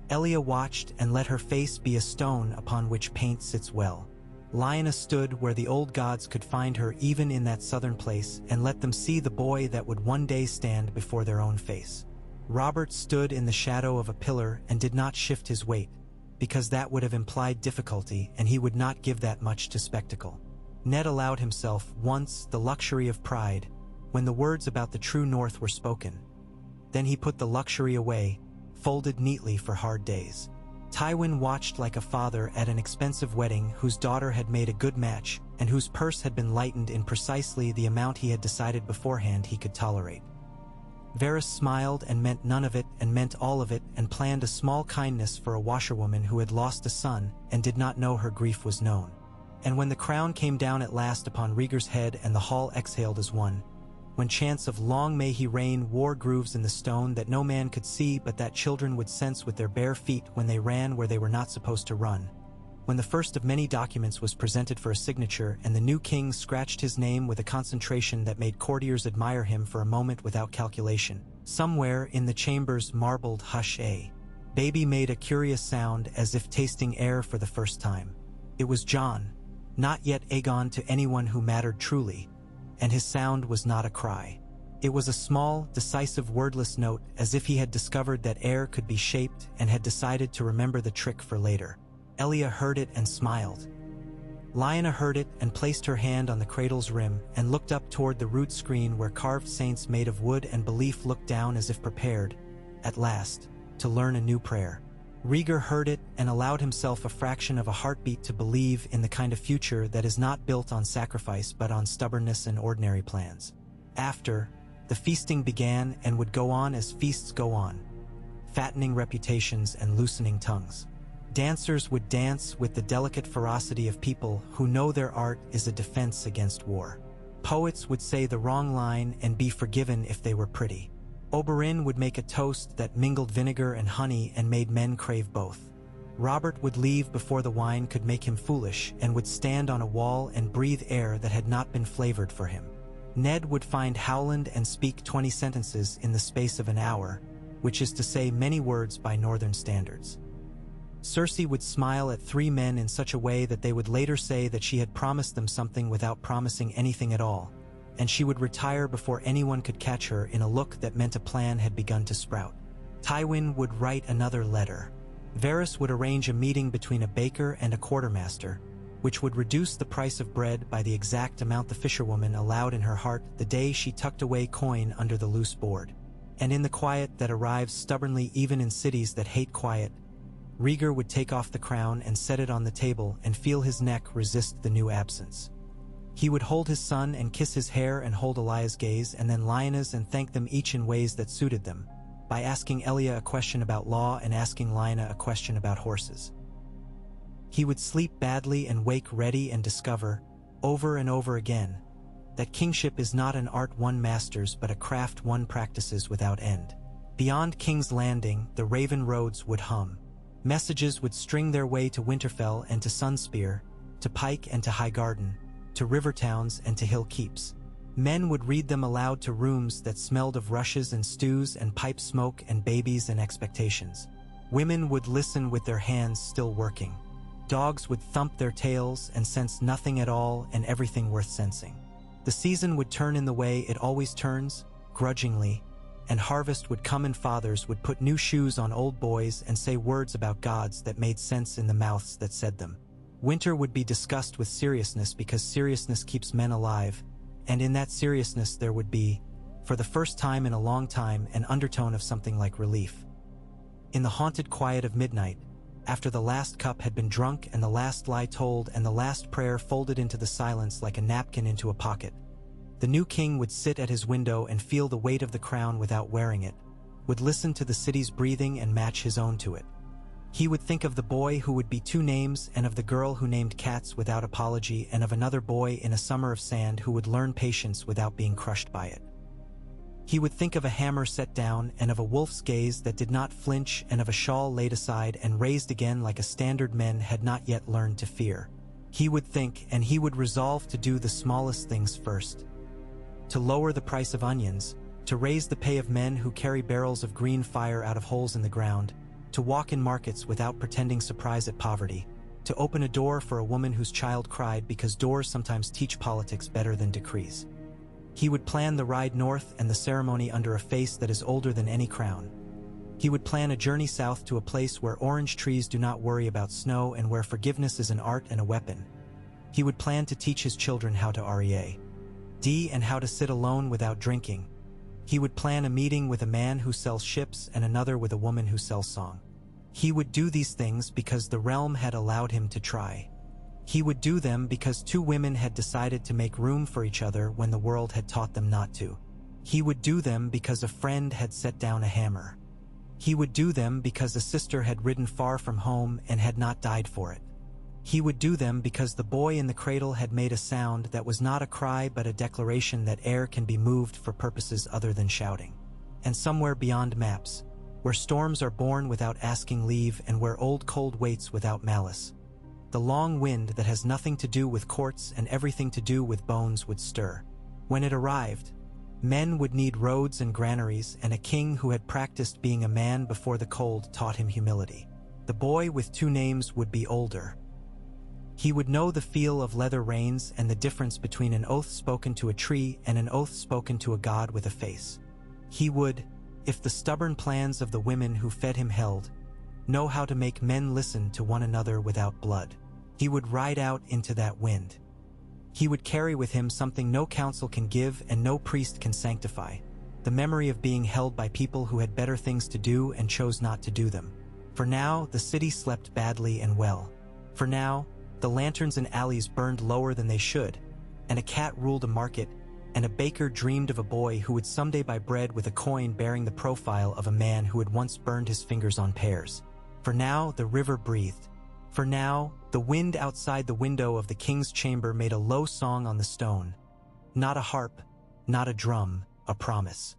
Elia watched and let her face be a stone upon which paint sits well. Lyanna stood where the old gods could find her even in that southern place and let them see the boy that would one day stand before their own face. Robert stood in the shadow of a pillar and did not shift his weight, because that would have implied difficulty and he would not give that much to spectacle. Ned allowed himself once the luxury of pride when the words about the true north were spoken. Then he put the luxury away, folded neatly for hard days. Tywin watched like a father at an expensive wedding whose daughter had made a good match and whose purse had been lightened in precisely the amount he had decided beforehand he could tolerate. Varys smiled and meant none of it and meant all of it and planned a small kindness for a washerwoman who had lost a son and did not know her grief was known. And when the crown came down at last upon Rhaegar's head and the hall exhaled as one, when chants of "Long may he reign" wore grooves in the stone that no man could see but that children would sense with their bare feet when they ran where they were not supposed to run, when the first of many documents was presented for a signature and the new king scratched his name with a concentration that made courtiers admire him for a moment without calculation, somewhere in the chamber's marbled hush a baby made a curious sound as if tasting air for the first time. It was John, not yet Aegon to anyone who mattered truly, and his sound was not a cry. It was a small, decisive wordless note, as if he had discovered that air could be shaped and had decided to remember the trick for later. Elia heard it and smiled. Lyanna heard it and placed her hand on the cradle's rim and looked up toward the root screen where carved saints made of wood and belief looked down as if prepared, at last, to learn a new prayer. Rhaegar heard it and allowed himself a fraction of a heartbeat to believe in the kind of future that is not built on sacrifice but on stubbornness and ordinary plans. After, the feasting began and would go on as feasts go on, fattening reputations and loosening tongues. Dancers would dance with the delicate ferocity of people who know their art is a defense against war. Poets would say the wrong line and be forgiven if they were pretty. Oberyn would make a toast that mingled vinegar and honey and made men crave both. Robert would leave before the wine could make him foolish and would stand on a wall and breathe air that had not been flavored for him. Ned would find Howland and speak 20 sentences in the space of an hour, which is to say many words by northern standards. Cersei would smile at 3 men in such a way that they would later say that she had promised them something without promising anything at all, and she would retire before anyone could catch her in a look that meant a plan had begun to sprout. Tywin would write another letter. Varys would arrange a meeting between a baker and a quartermaster, which would reduce the price of bread by the exact amount the fisherwoman allowed in her heart the day she tucked away coin under the loose board. And in the quiet that arrives stubbornly even in cities that hate quiet, Rhaegar would take off the crown and set it on the table and feel his neck resist the new absence. He would hold his son and kiss his hair and hold Elia's gaze and then Lyanna's and thank them each in ways that suited them, by asking Elia a question about law and asking Lyanna a question about horses. He would sleep badly and wake ready and discover, over and over again, that kingship is not an art one masters but a craft one practices without end. Beyond King's Landing, the Raven roads would hum. Messages would string their way to Winterfell and to Sunspear, to Pike and to Highgarden, to river towns and to hill keeps. Men would read them aloud to rooms that smelled of rushes and stews and pipe smoke and babies and expectations. Women would listen with their hands still working. Dogs would thump their tails and sense nothing at all and everything worth sensing. The season would turn in the way it always turns, grudgingly, and harvest would come and fathers would put new shoes on old boys and say words about gods that made sense in the mouths that said them. Winter would be discussed with seriousness because seriousness keeps men alive, and in that seriousness there would be, for the first time in a long time, an undertone of something like relief. In the haunted quiet of midnight, after the last cup had been drunk and the last lie told and the last prayer folded into the silence like a napkin into a pocket, the new king would sit at his window and feel the weight of the crown without wearing it, would listen to the city's breathing and match his own to it. He would think of the boy who would be 2 names and of the girl who named cats without apology and of another boy in a summer of sand who would learn patience without being crushed by it. He would think of a hammer set down and of a wolf's gaze that did not flinch and of a shawl laid aside and raised again like a standard men had not yet learned to fear. He would think and he would resolve to do the smallest things first. To lower the price of onions, to raise the pay of men who carry barrels of green fire out of holes in the ground, to walk in markets without pretending surprise at poverty, to open a door for a woman whose child cried because doors sometimes teach politics better than decrees. He would plan the ride north and the ceremony under a face that is older than any crown. He would plan a journey south to a place where orange trees do not worry about snow and where forgiveness is an art and a weapon. He would plan to teach his children how to read and how to sit alone without drinking. He would plan a meeting with a man who sells ships and another with a woman who sells song. He would do these things because the realm had allowed him to try. He would do them because 2 women had decided to make room for each other when the world had taught them not to. He would do them because a friend had set down a hammer. He would do them because a sister had ridden far from home and had not died for it. He would do them because the boy in the cradle had made a sound that was not a cry but a declaration that air can be moved for purposes other than shouting. And somewhere beyond maps, where storms are born without asking leave and where old cold waits without malice, the long wind that has nothing to do with courts and everything to do with bones would stir. When it arrived, men would need roads and granaries, and a king who had practiced being a man before the cold taught him humility. The boy with 2 names would be older. He would know the feel of leather reins and the difference between an oath spoken to a tree and an oath spoken to a god with a face. He would, if the stubborn plans of the women who fed him held, know how to make men listen to one another without blood. He would ride out into that wind. He would carry with him something no council can give and no priest can sanctify, the memory of being held by people who had better things to do and chose not to do them. For now, the city slept badly and well. For now, the lanterns and alleys burned lower than they should, and a cat ruled a market, and a baker dreamed of a boy who would someday buy bread with a coin bearing the profile of a man who had once burned his fingers on pears. For now, the river breathed. For now, the wind outside the window of the king's chamber made a low song on the stone. Not a harp, not a drum, a promise.